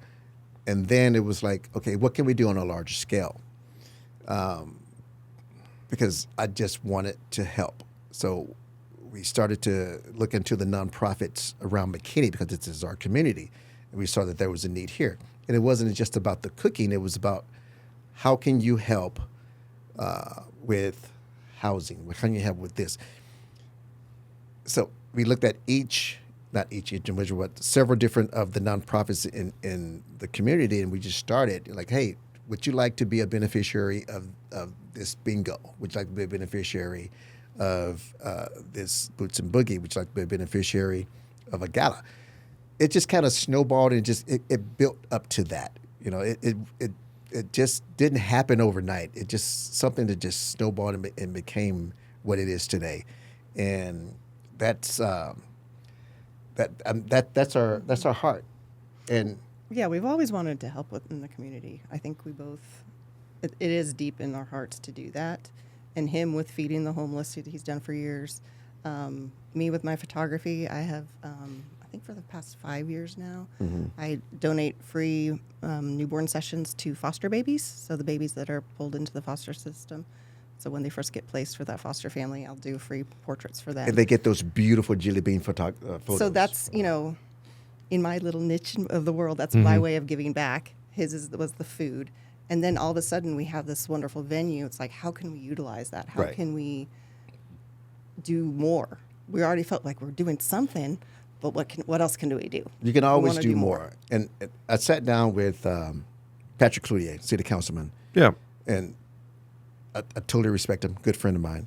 And then it was like, okay, what can we do on a larger scale? Because I just wanted to help. So we started to look into the nonprofits around McKinney because this is our community. And we saw that there was a need here. And it wasn't just about the cooking. It was about how can you help with housing? What can you help with this? So we looked at not each individual, but several different of the nonprofits in the community, and we just started like, hey, would you like to be a beneficiary of this bingo? Would you like to be a beneficiary of this Boots and Boogie? Would you like to be a beneficiary of a gala? It just kind of snowballed and it built up to that. You know, it just didn't happen overnight. It just something that just snowballed and became what it is today, and that's that's our heart. And yeah, we've always wanted to help in the community. I think we both, it is deep in our hearts to do that. And him with feeding the homeless, he's done for years. Me with my photography, I have, I think for the past 5 years now, I donate free newborn sessions to foster babies. So the babies that are pulled into the foster system. So when they first get placed for that foster family, I'll do free portraits for them. And they get those beautiful jelly bean photos. So that's, in my little niche of the world, that's my way of giving back. His was the food. And then all of a sudden we have this wonderful venue. It's like, how can we utilize that? How can we do more? We already felt like we're doing something, but what else can we do? You can always do more. And I sat down with Patrick Cloutier, city councilman. Yeah. And I totally respect him, good friend of mine.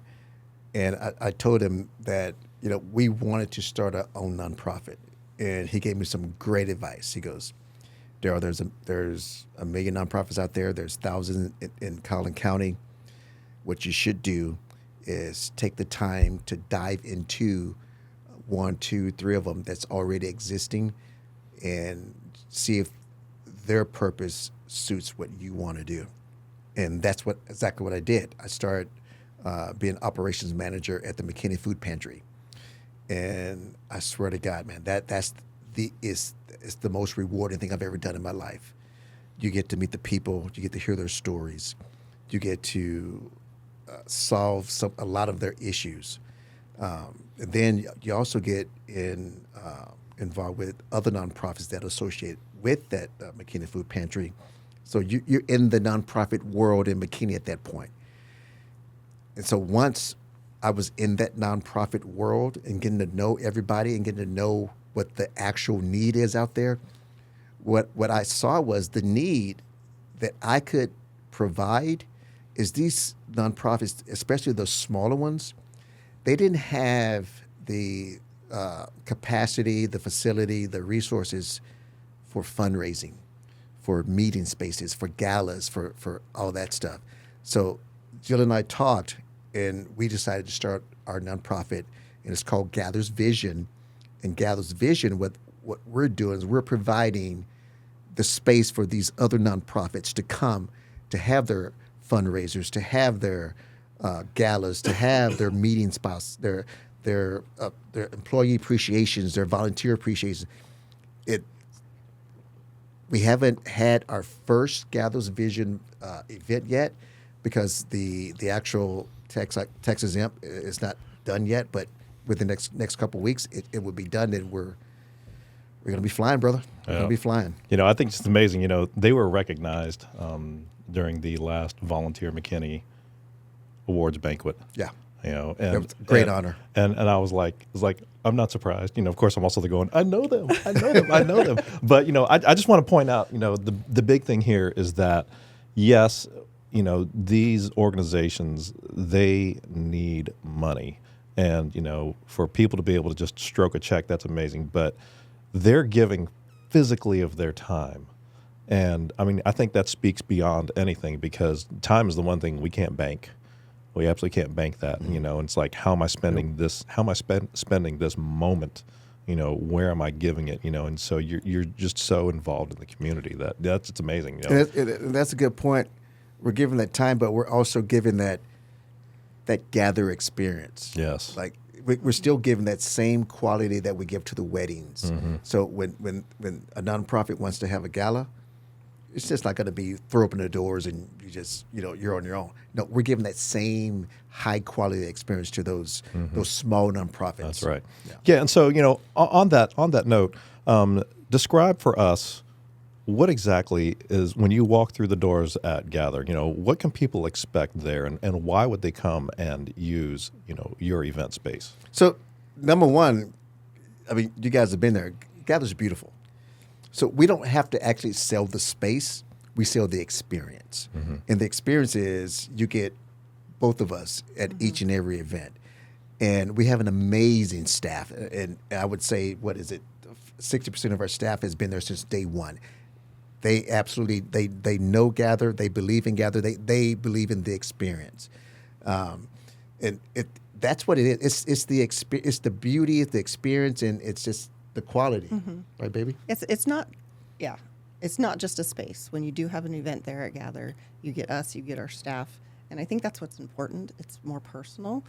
And I told him that, we wanted to start our own nonprofit. And he gave me some great advice. He goes, Darrell, there's a million nonprofits out there. There's thousands in Collin County. What you should do is take the time to dive into 1, 2, 3 of them that's already existing and see if their purpose suits what you want to do. And that's exactly what I did. I started being operations manager at the McKinney Food Pantry. And I swear to God, man, it's the most rewarding thing I've ever done in my life. You get to meet the people, you get to hear their stories, you get to solve a lot of their issues. And then you also get involved with other nonprofits that associate with that McKinney Food Pantry. So you're in the nonprofit world in McKinney at that point. And so once I was in that nonprofit world and getting to know everybody and getting to know what the actual need is out there, what I saw was the need that I could provide is these nonprofits, especially the smaller ones, they didn't have the capacity, the facility, the resources for fundraising, for meeting spaces, for galas, for all that stuff. So Jill and I talked, and we decided to start our nonprofit, and it's called Gather's Vision. And Gather's Vision, what we're doing is we're providing the space for these other nonprofits to come, to have their fundraisers, to have their galas, to have their meeting spots, their employee appreciations, their volunteer appreciations. We haven't had our first Gather's Vision event yet because the actual tax exempt is not done yet, but within the next couple of weeks, it will be done, and we're going to be flying, brother. We're going to be flying. I think it's amazing. They were recognized during the last Volunteer McKinney Awards banquet. Yeah. And that was a great honor. And I was like, I'm not surprised. Of course, I'm also there going, I know them. But, I just want to point out, the big thing here is that, yes, these organizations, they need money. And, for people to be able to just stroke a check, that's amazing. But they're giving physically of their time. And, I think that speaks beyond anything because time is the one thing we can't bank. We absolutely can't bank that, and it's like, how am I spending this? How am I spending this moment? Where am I giving it? And so you're just so involved in the community that's it's amazing. And that's a good point. We're giving that time, but we're also giving that gather experience. Yes, like we're still giving that same quality that we give to the weddings. Mm-hmm. So when a nonprofit wants to have a gala, it's just not going to be throw open the doors and you just you're on your own. No, we're giving that same high quality experience to those small nonprofits. That's right. Yeah, and so on that note, describe for us what exactly is, when you walk through the doors at Gather, what can people expect there, and why would they come and use, your event space? So, number one, I mean, you guys have been there. Gather's beautiful. So we don't have to actually sell the space. We sell the experience. And the experience is you get both of us at each and every event. And we have an amazing staff. And I would say, 60% of our staff has been there since day one. They absolutely, they know Gather. They believe in Gather. They believe in the experience. And that's what it is. It's the beauty of the experience, and it's just the quality. Right, baby? It's not just a space. When you do have an event there at Gather, you get us, you get our staff. And I think that's what's important. It's more personal.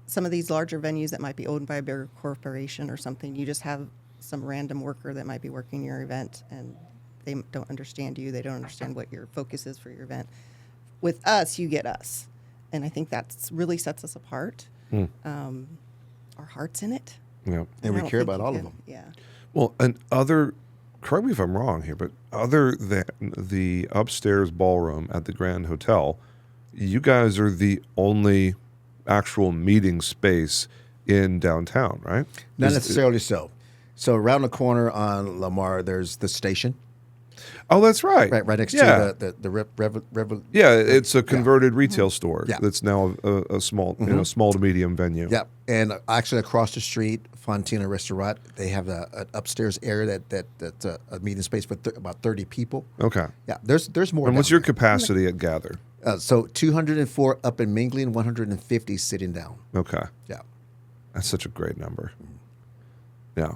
Some of these larger venues that might be owned by a bigger corporation or something, you just have some random worker that might be working your event, and they don't understand you. They don't understand what your focus is for your event. With us, you get us. And I think that's really sets us apart. Our heart's in it. Yeah. And we care about all of them. Yeah. Well, and correct me if I'm wrong here, but other than the upstairs ballroom at the Grand Hotel, you guys are the only actual meeting space in downtown, right? Not necessarily so. So around the corner on Lamar, there's the station. Oh, that's right. Right next to the Yeah, it's a converted retail store Yeah. that's now a small, small to medium venue. Yeah, and actually across the street, Fontina Restaurant, they have an upstairs area that's a meeting space for about 30 people. Okay. Yeah, there's more. And what's down your there. capacity at Gather? So 204 up and mingling, 150 sitting down. Okay. Yeah. That's such a great number. Yeah.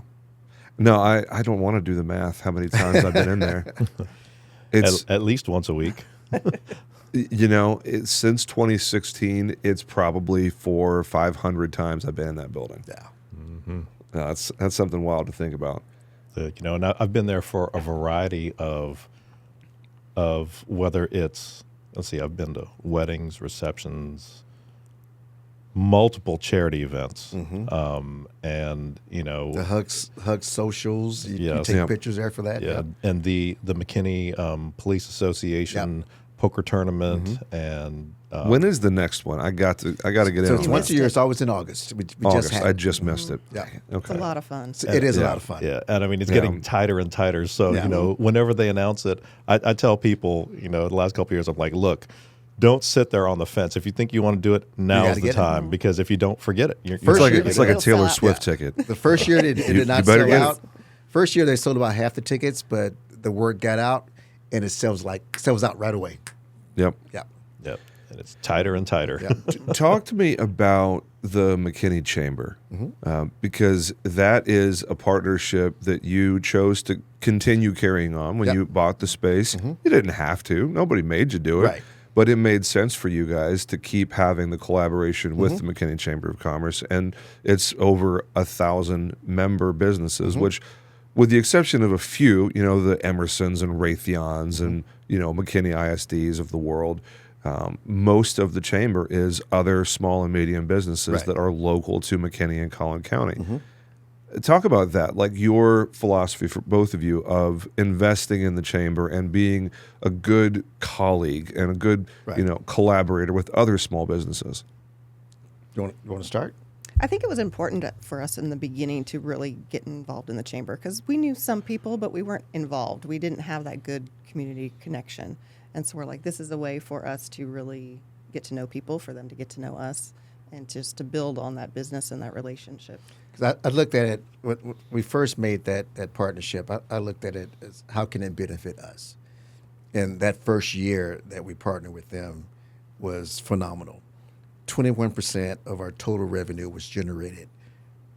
No, I don't want to do the math, how many times I've been in there. It's At least once a week. since 2016, it's probably 400 or 500 times I've been in that building. Yeah. No, that's something wild to think about. And I've been there for a variety of whether it's, I've been to weddings, receptions, multiple charity events, and The hug socials. You Yes. take Yeah. pictures there for that. yeah, and the McKinney Police Association poker tournament, and When is the next one? I got to get in. So on it's that. once a year. It's always in August. We August. just had I it. just missed it. Yeah. Okay. It's a lot of fun. So it is a Yeah. lot of fun. yeah, and I mean it's Yeah. getting tighter and tighter. So Yeah. whenever they announce it, I tell people, the last couple of years, I'm like, look. Don't sit there on the fence. If you think you want to do it, now's gotta the get it. time. Because if you don't, forget it. You're First not year- gonna It's get like a it. It'll Taylor sell Swift Yeah. ticket. The first year it You did not better sell get it. out. First year they sold about half the tickets, but the word got out, and it sells out right away. Yep. Yeah. Yep. And it's tighter and tighter. Yeah. Talk to me about the McKinney Chamber, because that is a partnership that you chose to continue carrying on when Yep. you bought the space. You didn't have to. Nobody made you do it. Right. But it made sense for you guys to keep having the collaboration with the McKinney Chamber of Commerce. And it's over 1,000 member businesses, which, with the exception of a few, the Emersons and Raytheons and, McKinney ISDs of the world, most of the chamber is other small and medium businesses Right. that are local to McKinney and Collin County. Talk about that, like your philosophy for both of you of investing in the chamber and being a good colleague and a good, Right. collaborator with other small businesses. You want to start? I think it was important for us in the beginning to really get involved in the chamber because we knew some people, but we weren't involved. We didn't have that good community connection. And so we're like, this is a way for us to really get to know people, for them to get to know us, and just to build on that business and that relationship. Because I looked at it when we first made that partnership. I looked at it as how can it benefit us, and that first year that we partnered with them was phenomenal. 21% of our total revenue was generated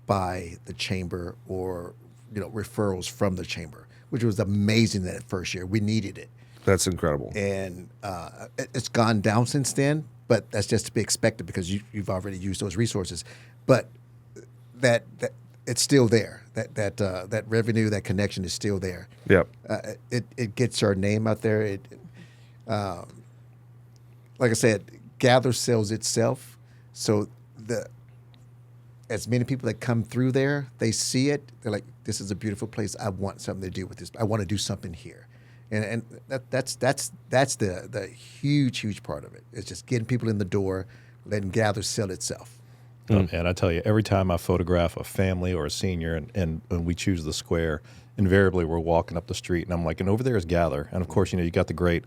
by the chamber or referrals from the chamber, which was amazing that first year. We needed it, That's incredible. and it's gone down since then. But that's just to be expected because you've already used those resources. But that it's still there. That revenue, that connection is still there. Yep. It gets our name out there. Like I said, Gather sells itself. So as many people that come through there, they see it. They're like, "This is a beautiful place. I want something to do with this. I want to do something here." And that's the huge part of it. It's just getting people in the door, letting Gather sell itself. Oh, man, I tell you, every time I photograph a family or a senior and we choose the square, invariably we're walking up the street and I'm like, and over there is Gather. And of course, you got the great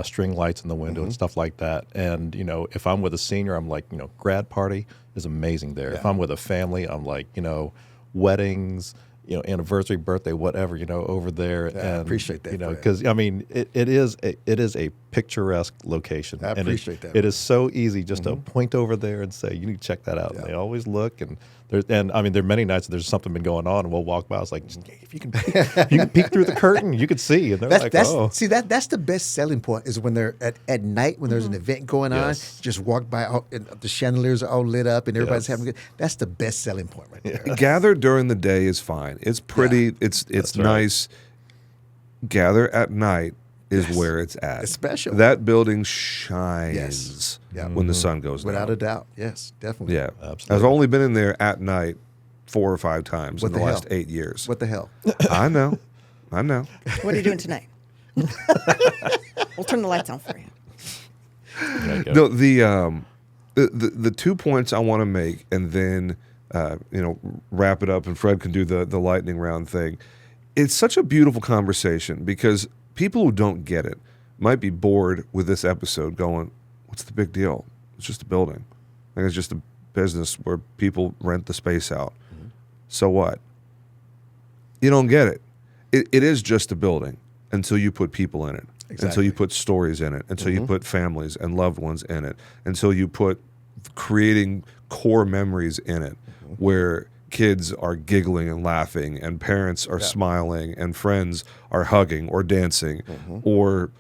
string lights in the window and stuff like that. And, if I'm with a senior, I'm like, grad party is amazing there. Yeah. If I'm with a family, I'm like, weddings, anniversary, birthday, whatever, over there. Yeah, I and appreciate that, Fred. because it is a picturesque location. I appreciate that. It is so easy just to point over there and say, you need to check that out. Yeah. And they always look, and there are many nights there's something been going on, and we'll walk by. It's like, if you can peek through the curtain, you can see. And they're that's the best selling point is when they're at night when there's an event going Yes. on. Just walk by, and the chandeliers are all lit up, and everybody's Yes. having good. That's the best selling point right there. Gather during the day is fine. It's pretty. Yeah. It's That's right. nice. Gather at night is Yes. where it's at. It's special. That building shines Yes. Yeah. when the sun goes down. Without a doubt, yes, definitely. Yeah, Absolutely. I've only been in there at night 4 or 5 times What in the the last hell? 8 years. What the hell? I know. What are you doing tonight? We'll turn the lights on for you. There you go. No, the 2 points I want to make, and then wrap it up, and Fred can do the lightning round thing. It's such a beautiful conversation because people who don't get it might be bored with this episode, going, "What's the big deal? It's just a building. Like, it's just a business where people rent the space out. So what?" You don't get it. It is just a building until you put people in it. Until Exactly. you put stories in it, until you put families and loved ones in it, until you put creating core memories in it, where kids are giggling and laughing, and parents are smiling, and friends are hugging or dancing, or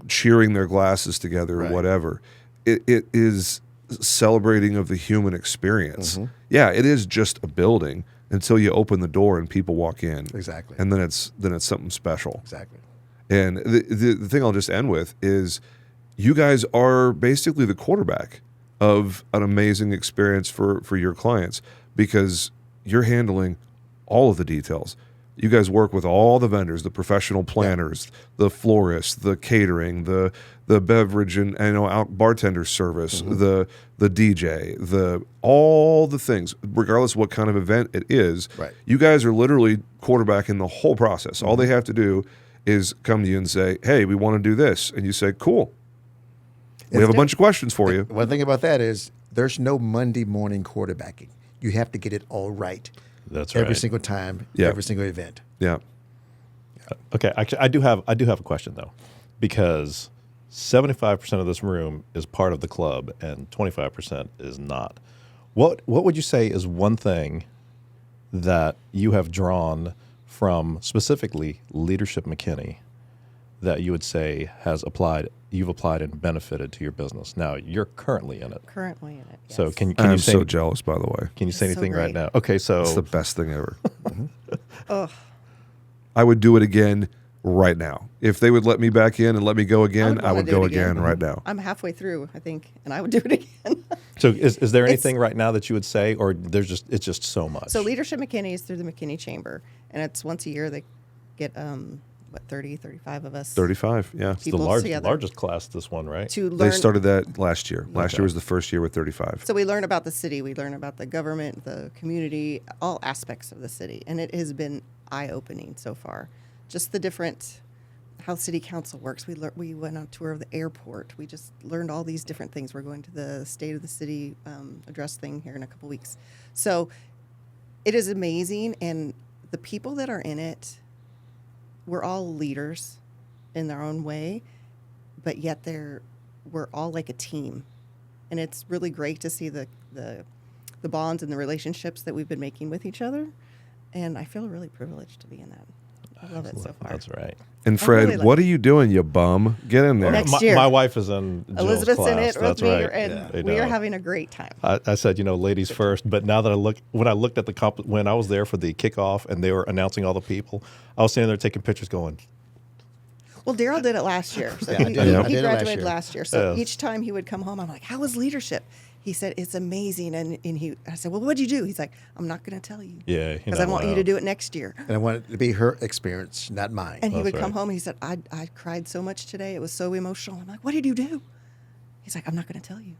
cheering their glasses together, or Right. whatever. It is celebrating of the human experience. Yeah, it is just a building until you open the door and people walk in. Exactly. And then it's something special. Exactly. And the thing I'll just end with is you guys are basically the quarterback of an amazing experience for your clients, because you're handling all of the details. You guys work with all the vendors, the professional planners, the florists, the catering, the beverage and bartender service, the DJ, all the things, regardless of what kind of event it is. Right. You guys are literally quarterbacking the whole process. All they have to do is come to you and say, "Hey, we want to do this," and you say, "Cool. We have a bunch of questions for you." One thing about that is there's no Monday morning quarterbacking. You have to get it all right. That's Every right. single time, Yeah. every single event. Yeah. Okay, actually, I do have a question though, because 75% of this room is part of the club and 25% is not. What would you say is one thing that you have drawn from specifically Leadership McKinney that you would say you've applied and benefited to your business? Now you're currently in it. Currently in it. So yes. can you I'm say so jealous, by the way. can you say It's so anything right great. now? Okay, so It's the best thing ever. Ugh. I would do it again right now. If they would let me back in and let me go again, I wanna would do go it again. again right now. I'm halfway through, I think, and I would do it again. So is there It's- anything right now that you would say, or it's just so much? So Leadership McKinney is through the McKinney Chamber, and it's once a year. They get 35 of us 35, yeah. It's the people together largest class, this one, right? to They learn. started that last year. Last Okay. year was the first year with 35. So we learn about the city, we learn about the government, the community, all aspects of the city, and it has been eye-opening so far. Just the different how city council works. We went on a tour of the airport. We just learned all these different things. We're going to the state of the city address thing here in a couple weeks. So it is amazing, and the people that are in it, we're all leaders in their own way, but yet we're all like a team. And it's really great to see the bonds and the relationships that we've been making with each other. And I feel really privileged to be in that. I love it so far. That's right. And Fred, really like what are you doing, you bum? Get in there. Next my, year. my wife is in Jill's Elizabeth's class. in it with That's me, right. and I we are know. having a great time. I said, ladies first. But now that when I looked at the when I was there for the kickoff and they were announcing all the people, I was standing there taking pictures, going, Well, Darrell did it last year. So Yeah, I he, did he it last graduated year. last year. So Yes. each time he would come home, I'm like, how was leadership? He said, it's amazing. And I said, well, what'd you do? He's like, I'm not going to tell you. Yeah, you're Because I not want you allowed. to do it next year. And I want it to be her experience, not mine. And he That's would come right. home and he said, I cried so much today. It was so emotional. I'm like, what did you do? He's like, I'm not going to tell you.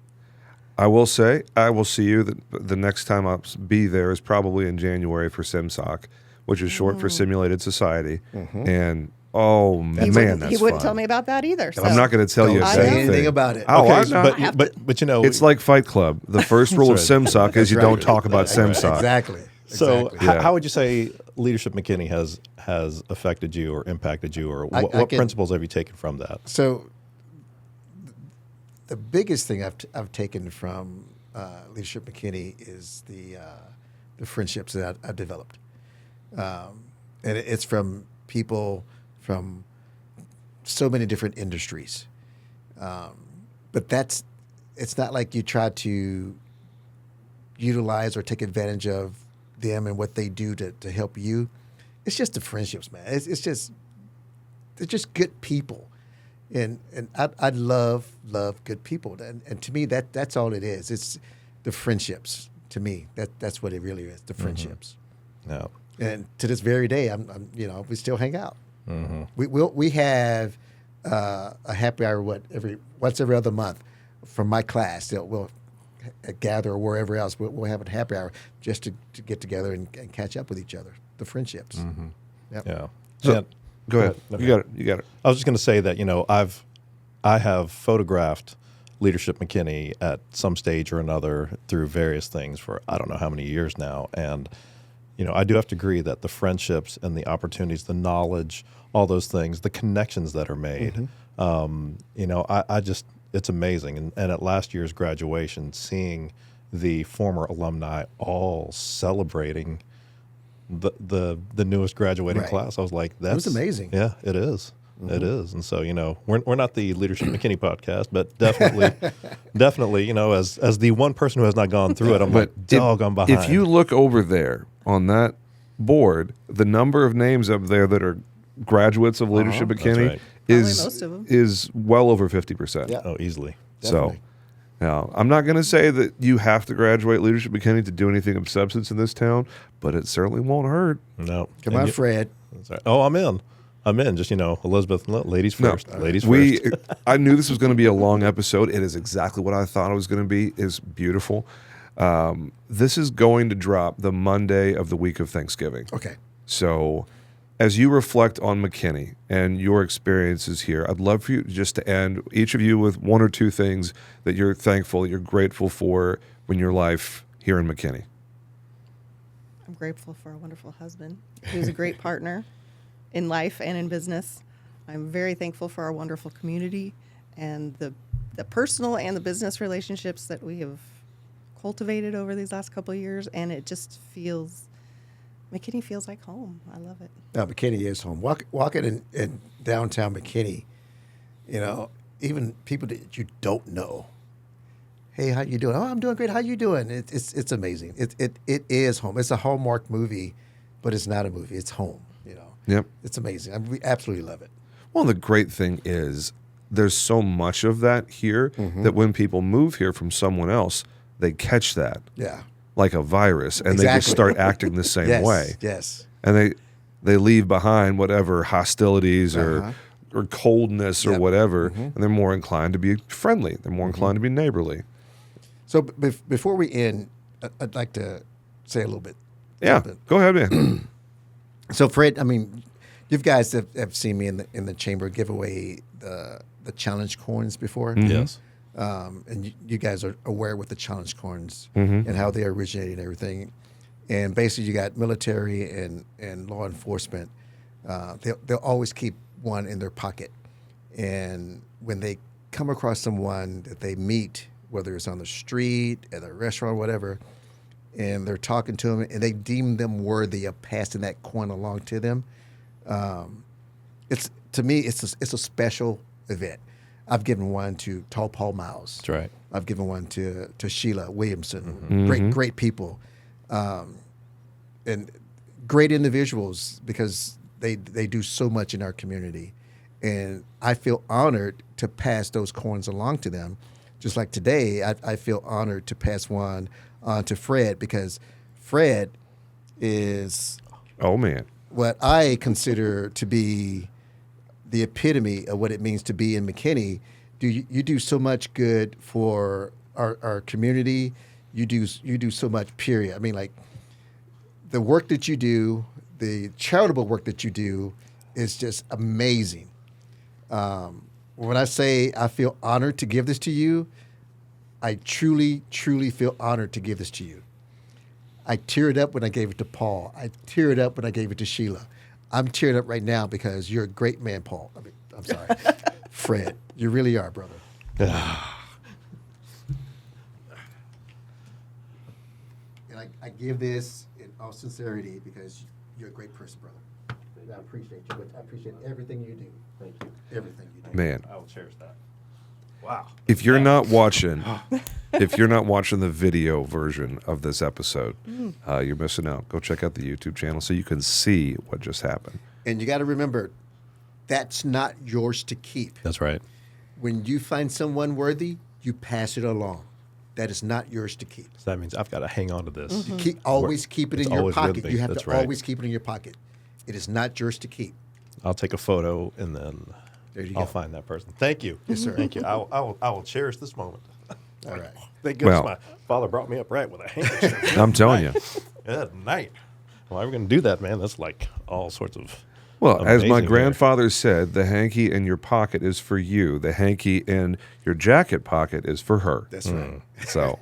I will say, I will see you. The next time I'll be there is probably in January for SimSoc, which is short for Simulated Society. And oh He man, that's he wouldn't fun. tell me about that either. So. I'm not going to tell you Don't a say thing. anything about it. Oh, Okay, I'm not. but you know, It's like Fight Club. The first rule of That's right. SimSoc is you don't talk about SimSoc. Exactly. so. Exactly. Yeah. How would you say leadership McKinney has affected you or impacted you, or I what can- principles have you taken from that? So the biggest thing I've taken from Leadership McKinney is the friendships that I've developed, and it's from people from so many different industries. But it's not like you try to utilize or take advantage of them and what they do to help you. It's just the friendships, man. They're just good people. And I love good people, and to me that's all it is. It's the friendships. To me, that's what it really is. The friendships. No. And to this very day, I'm we still hang out. We have a happy hour once every other month from my class. We'll gather or wherever else. We'll have a happy hour just to get together and catch up with each other. The friendships. Yep. Yeah. So- And- Go ahead. Okay. You got it. You got it. I was just going to say that I have photographed Leadership McKinney at some stage or another through various things for I don't know how many years now, and I do have to agree that the friendships and the opportunities, the knowledge, all those things, the connections that are made, I just it's amazing. And at last year's graduation, seeing the former alumni all celebrating the newest graduating Right. class, I was like, that's was amazing. Yeah, it is. It is. And so, we're not the Leadership McKinney podcast, but definitely, as the one person who has not gone through it, I'm like, dog, I'm behind. If you look over there on that board, the number of names up there that are graduates of Leadership That's McKinney right. is Probably most of 'em. is well over 50%. Yeah. Oh, easily. So, Definitely. now I'm not going to say that you have to graduate Leadership McKinney to do anything of substance in this town, but it certainly won't hurt. No. Come And on, you- Fred. That's right. Oh, I'm in. Just, Elizabeth, ladies No, first. Ladies first. I knew this was going to be a long episode. It is exactly what I thought it was going to be. It's beautiful. This is going to drop the Monday of the week of Thanksgiving. Okay. So, as you reflect on McKinney and your experiences here, I'd love for you just to end, each of you, with one or two things that you're thankful, that you're grateful for in your life here in McKinney. I'm grateful for a wonderful husband who's a great partner in life and in business. I'm very thankful for our wonderful community and the personal and the business relationships that we have cultivated over these last couple of years. And it just McKinney feels like home. I love it. No, McKinney is home. Walking in downtown McKinney, even people that you don't know. Hey, how you doing? Oh, I'm doing great. How you doing? It's amazing. It is home. It's a Hallmark movie, but it's not a movie. It's home. Yep. It's amazing. We absolutely love it. Well, the great thing is there's so much of that here that when people move here from someone else, they catch that Yeah. like a virus and they just Exactly. start acting the same Yes. way. Yes. And they leave behind whatever hostilities or coldness or Yep. whatever, and they're more inclined to be friendly. They're more inclined to be neighborly. So before we end, I'd like to say a little bit. Yeah, something. go ahead, man. So Fred, I mean, you guys have seen me in the chamber give away the challenge coins before. Yes. And you guys are aware with the challenge coins and how they originated and everything. And basically, you got military and law enforcement. They'll always keep one in their pocket. And when they come across someone that they meet, whether it's on the street, at a restaurant, whatever, and they're talking to them, and they deem them worthy of passing that coin along to them, it's to me, it's a special event. I've given one to Tall Paul Miles. That's right. I've given one to Sheila Williamson. Great people, and great individuals because they do so much in our community, And I feel honored to pass those coins along to them. Just like today, I feel honored to pass one on to Fred, because Fred is what I consider to be the epitome of what it means to be in McKinney. You do so much good for our community. You do so much, period. I mean, like, the work that you do, the charitable work that you do is just amazing. When I say I feel honored to give this to you, I truly, truly feel honored to give this to you. I teared up when I gave it to Paul. I teared up when I gave it to Sheila. I'm teared up right now because you're a great man, Paul. I mean, I'm sorry. Fred, you really are, brother. And I give this in all sincerity because you're a great person, brother. I appreciate you. I appreciate everything you do. Thank you. Everything you do. Man. I will cherish that. Wow. If you're not watching the video version of this episode, you're missing out. Go check out the YouTube channel so you can see what just happened. And you got to remember, that's not yours to keep. That's right. When you find someone worthy, you pass it along. That is not yours to keep. So that means I've got to hang on to this. You always keep it in your always with pocket. me. You have That's to right. always keep it in your pocket. It is not yours to keep. I'll take a photo and then I'll find that person. Thank you. Yes, sir. Thank you. I will cherish this moment. All right. Thank goodness my father brought me up right with a handkerchief. I'm telling you. At night. Why are we going to do that, man? That's like all sorts of. Well, as my amazing grandfather said, the hanky in your pocket is for you. The hanky in your jacket pocket is for her. That's right. So,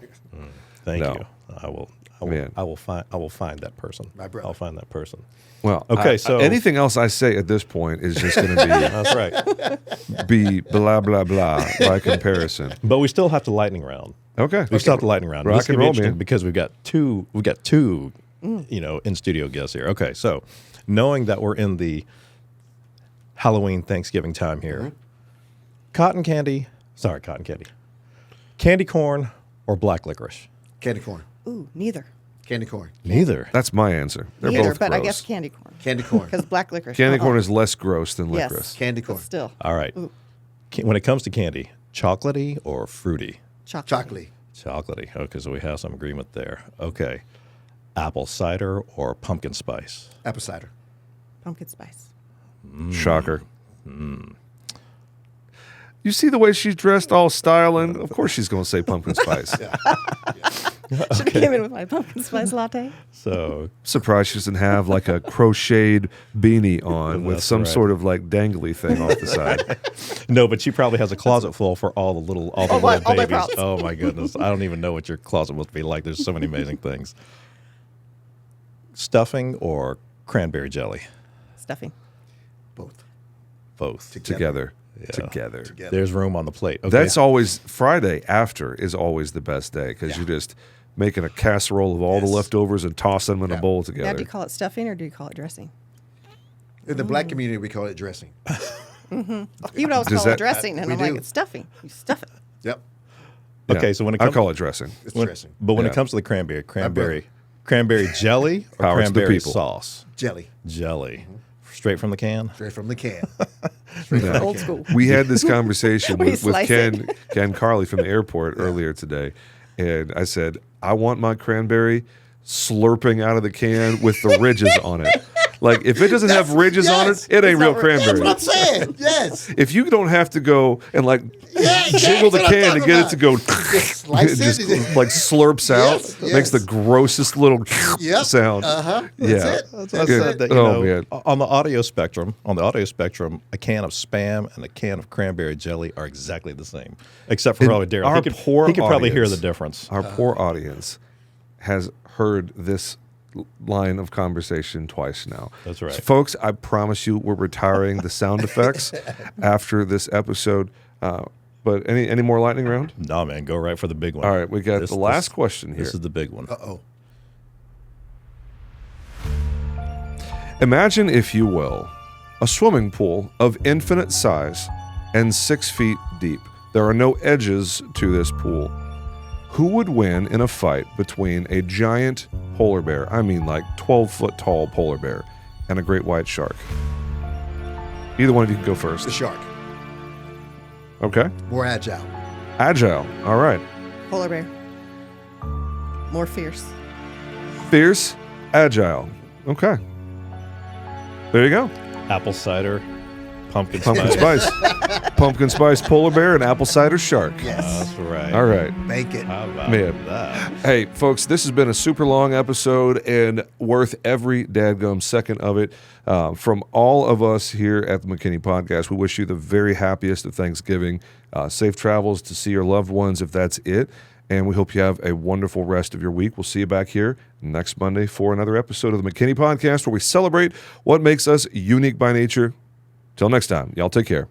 Thank No. you. I will Man. I will find that person. My brother. I'll find that person. well, Okay, so- anything else I say at this point is just going to That's right. be blah blah blah by comparison. But we still have to lightning round. Okay, We still have to lightning round. Rock This is and gonna be roll, interesting man. because we've got two in studio guests here. Okay, so knowing that we're in the Halloween Thanksgiving time here, candy corn or black licorice? Candy corn. Ooh, neither. Candy corn. Neither. That's my answer. They're Neither, both but gross. I guess candy corn. Candy corn. Because black licorice. Candy corn is less gross than Yes. licorice. Candy corn. But still, All right. When it comes to candy, chocolatey or fruity? chocolate. Chocolate. Chocolatey. Okay, so we have some agreement there. Okay. Apple cider or pumpkin spice? Apple cider. Pumpkin spice. Shocker. You see the way she's dressed, all styling. Of course, she's going to say pumpkin spice. Should have came in with my pumpkin spice latte. So Surprised she doesn't have like a crocheted beanie on with That's some right. sort of like dangly thing off the side. no, but she probably has a closet full for all the little all my babies. props. Oh my goodness. I don't even know what your closet must be like. There's so many amazing things. Stuffing or cranberry jelly? Stuffing. Both. Both. Together. Yeah. Together. There's room on the plate. Okay. That's always Friday after is always the best day because you're just making a casserole of all the leftovers and tossing them in a bowl Now, together. do you call it stuffing or do you call it dressing? In the black community, we call it dressing. You would always Does call that- it dressing, and we I'm like, do. it's stuffing. You stuff it. Yep. Yeah. Okay, so when it I comes call it dressing. It's when, dressing. but when Yeah. it comes to the cranberry jelly or Power to the cranberry people. sauce? Jelly. Jelly. Straight from the can? Straight from the can. Old school. We had this conversation We with slice Ken Carley from the airport earlier today. And I said, I want my cranberry slurping out of the can with the ridges on it. Like, if it doesn't have ridges on it, it ain't real not- cranberry. That's what I'm saying. Yes. If you don't have to go and like Yeah, jiggle the that's what I'm can to talking get it about. to go, Just slice just it. like slurps out, Yes, makes the yes. grossest little Yep. sound. Uh-huh. Yeah. That's it. That's what I Good. said that, Oh, man. on the audio spectrum, a can of Spam and a can of cranberry jelly are exactly the same, except for And probably Darrell. our He poor could probably hear the audience- difference. Our poor audience has heard this line of conversation twice now. That's right. So, folks, I promise you we're retiring the sound effects after this episode. But any more lightning round? No, man, go right for the big one. All right, we got the last question here. This is the big one. Uh-oh. Imagine, if you will, a swimming pool of infinite size and 6 feet deep. There are no edges to this pool. Who would win in a fight between a giant polar bear, I mean like 12-foot tall polar bear, and a great white shark? Either one of you can go first. The shark. Okay. More agile. Agile. All right. Polar bear. More fierce. Fierce, agile. Okay. There you go. Apple cider, pumpkin Pumpkin spice. spice. Pumpkin spice polar bear and apple cider shark. Yes. That's right. All right. Make it. How about Man. that? Hey, folks, this has been a super long episode and worth every dadgum second of it. From all of us here at the McKinney Podcast, we wish you the very happiest of Thanksgiving. Safe travels to see your loved ones if that's it. And we hope you have a wonderful rest of your week. We'll see you back here next Monday for another episode of the McKinney Podcast where we celebrate what makes us unique by nature. Till next time, y'all take care.